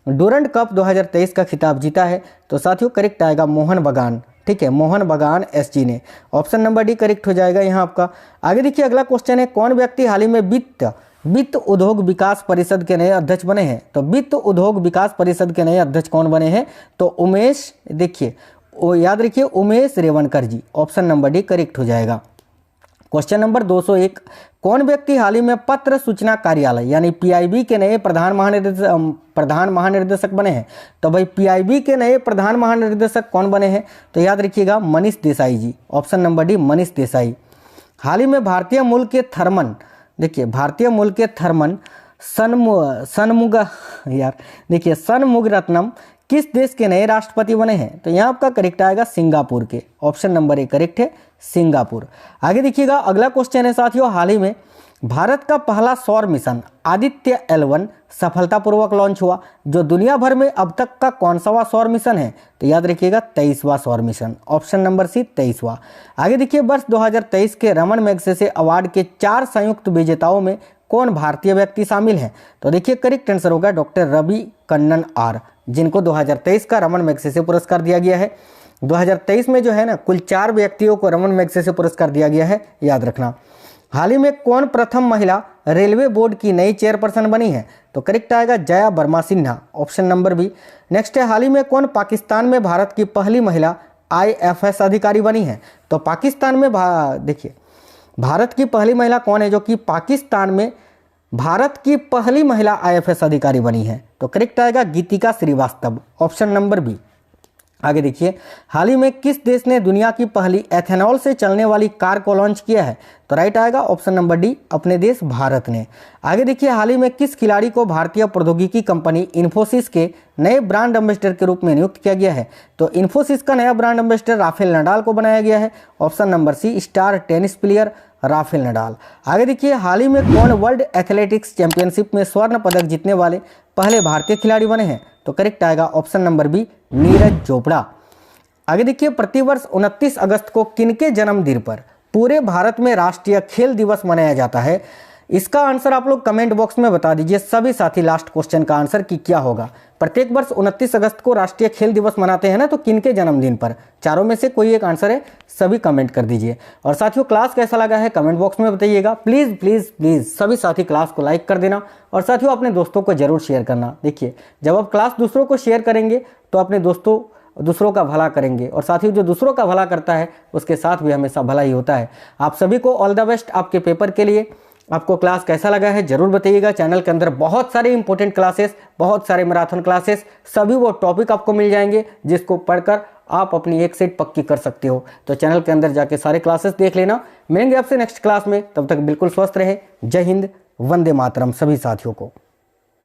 डूरंड कप 2023 का खिताब जीता है? तो साथियों करेक्ट आएगा मोहन बगान। ठीक है, मोहन बगान SG ने, ऑप्शन नंबर डी करेक्ट हो जाएगा यहाँ आपका। आगे देखिए, अगला क्वेश्चन है, कौन व्यक्ति हाल ही में वित्त उद्योग विकास परिषद के नए अध्यक्ष बने हैं? तो वित्त उद्योग विकास परिषद के नए अध्यक्ष कौन बने हैं? तो उमेश, देखिए याद रखिए उमेश रेवनकर जी, ऑप्शन नंबर डी करेक्ट हो जाएगा। क्वेश्चन नंबर 201, कौन व्यक्ति हाल ही में पत्र सूचना कार्यालय यानी PIB के नए प्रधान महानिर्देशक बने हैं? तो भाई PIB के नए प्रधान महानिर्देशक कौन बने हैं? तो याद रखिएगा Manish Desai ji, option number D Manish Desai. हाल ही में भारतीय मूल के थर्मन, देखिए भारतीय मूल के थर्मन षणमुगरत्नम किस देश के नए राष्ट्रपति बने हैं? तो यहाँ आपका करेक्ट आएगा सिंगापुर के, ऑप्शन नंबर ए करेक्ट है सिंगापुर। आगे देखिएगा, अगला क्वेश्चन है साथियों, हाल ही में भारत का पहला सौर मिशन आदित्य L1 सफलतापूर्वक लॉन्च हुआ, जो दुनिया भर में अब तक का कौन सा सौर मिशन है? तो याद रखिएगा 23वां सौर मिशन, ऑप्शन नंबर सी 23वां। आगे देखिए, वर्ष 2023 के रमन मैगसेसे अवार्ड के 4 संयुक्त विजेताओं में कौन भारतीय व्यक्ति शामिल है? तो देखिए करेक्ट आंसर होगा डॉक्टर रवि कन्नन आर, जिनको 2023 का रमन मैगसेसे पुरस्कार दिया गया है। 2023 में जो है ना, कुल 4 व्यक्तियों को रमन मैगसेसे पुरस्कार दिया गया है, याद रखना। हाल ही में कौन प्रथम महिला रेलवे बोर्ड की नई चेयरपर्सन बनी है? तो करेक्ट आएगा Jaya Varma Sinha, option number B. Next है, हाल ही में कौन पाकिस्तान में भारत की पहली महिला IFS अधिकारी बनी है? तो पाकिस्तान में देखिए, भारत की पहली महिला कौन है जो कि पाकिस्तान में भारत की पहली महिला IFS अधिकारी बनी है? तो करेक्ट आएगा गीतिका श्रीवास्तव, ऑप्शन नंबर बी। आगे देखिए, हाल ही में किस देश ने दुनिया की पहली एथेनॉल से चलने वाली कार को लॉन्च किया है? तो राइट आएगा ऑप्शन नंबर डी, अपने देश भारत ने। आगे देखिए, हाल ही में किस खिलाड़ी को भारतीय प्रौद्योगिकी कंपनी इन्फोसिस के नए ब्रांड एम्बेसडर के रूप में नियुक्त किया गया है? तो इन्फोसिस का नया ब्रांड एम्बेसडर राफेल नडाल को बनाया गया है, option number C, star tennis player Rafael Nadal. आगे देखिए, हाल ही में कौन वर्ल्ड एथलेटिक्स चैंपियनशिप में स्वर्ण पदक जीतने वाले पहले भारतीय खिलाड़ी बने हैं? तो करेक्ट आएगा option number B, Neeraj Chopra. आगे देखिए, प्रतिवर्ष 29 अगस्त को किनके जन्मदिन पर पूरे भारत में राष्ट्रीय खेल दिवस मनाया जाता है? इसका आंसर आप लोग कमेंट बॉक्स में बता दीजिए सभी साथी, लास्ट क्वेश्चन का आंसर कि क्या होगा। प्रत्येक वर्ष 29 अगस्त को राष्ट्रीय खेल दिवस मनाते हैं ना, तो किनके जन्मदिन पर? चारों में से कोई एक आंसर है, सभी कमेंट कर दीजिए। और साथियों, क्लास कैसा लगा है कमेंट बॉक्स में बताइएगा। प्लीज़ प्लीज़ प्लीज़ सभी साथी क्लास को लाइक कर देना, और साथियों अपने दोस्तों को जरूर शेयर करना। देखिए, जब आप क्लास दूसरों को शेयर करेंगे तो अपने दूसरों का भला करेंगे, और साथियों जो दूसरों का भला करता है उसके साथ भी हमेशा भला ही होता है। आप सभी को ऑल द बेस्ट आपके पेपर के लिए। आपको क्लास कैसा लगा है जरूर बताइएगा। चैनल के अंदर बहुत सारे इंपॉर्टेंट क्लासेस, बहुत सारे मैराथन क्लासेस, सभी वो टॉपिक आपको मिल जाएंगे जिसको पढ़कर आप अपनी एक सेट पक्की कर सकते हो। तो चैनल के अंदर जाके सारे क्लासेस देख लेना। मिलेंगे आपसे नेक्स्ट क्लास में, तब तक बिल्कुल स्वस्थ रहे। जय हिंद, वंदे मातरम सभी साथियों को।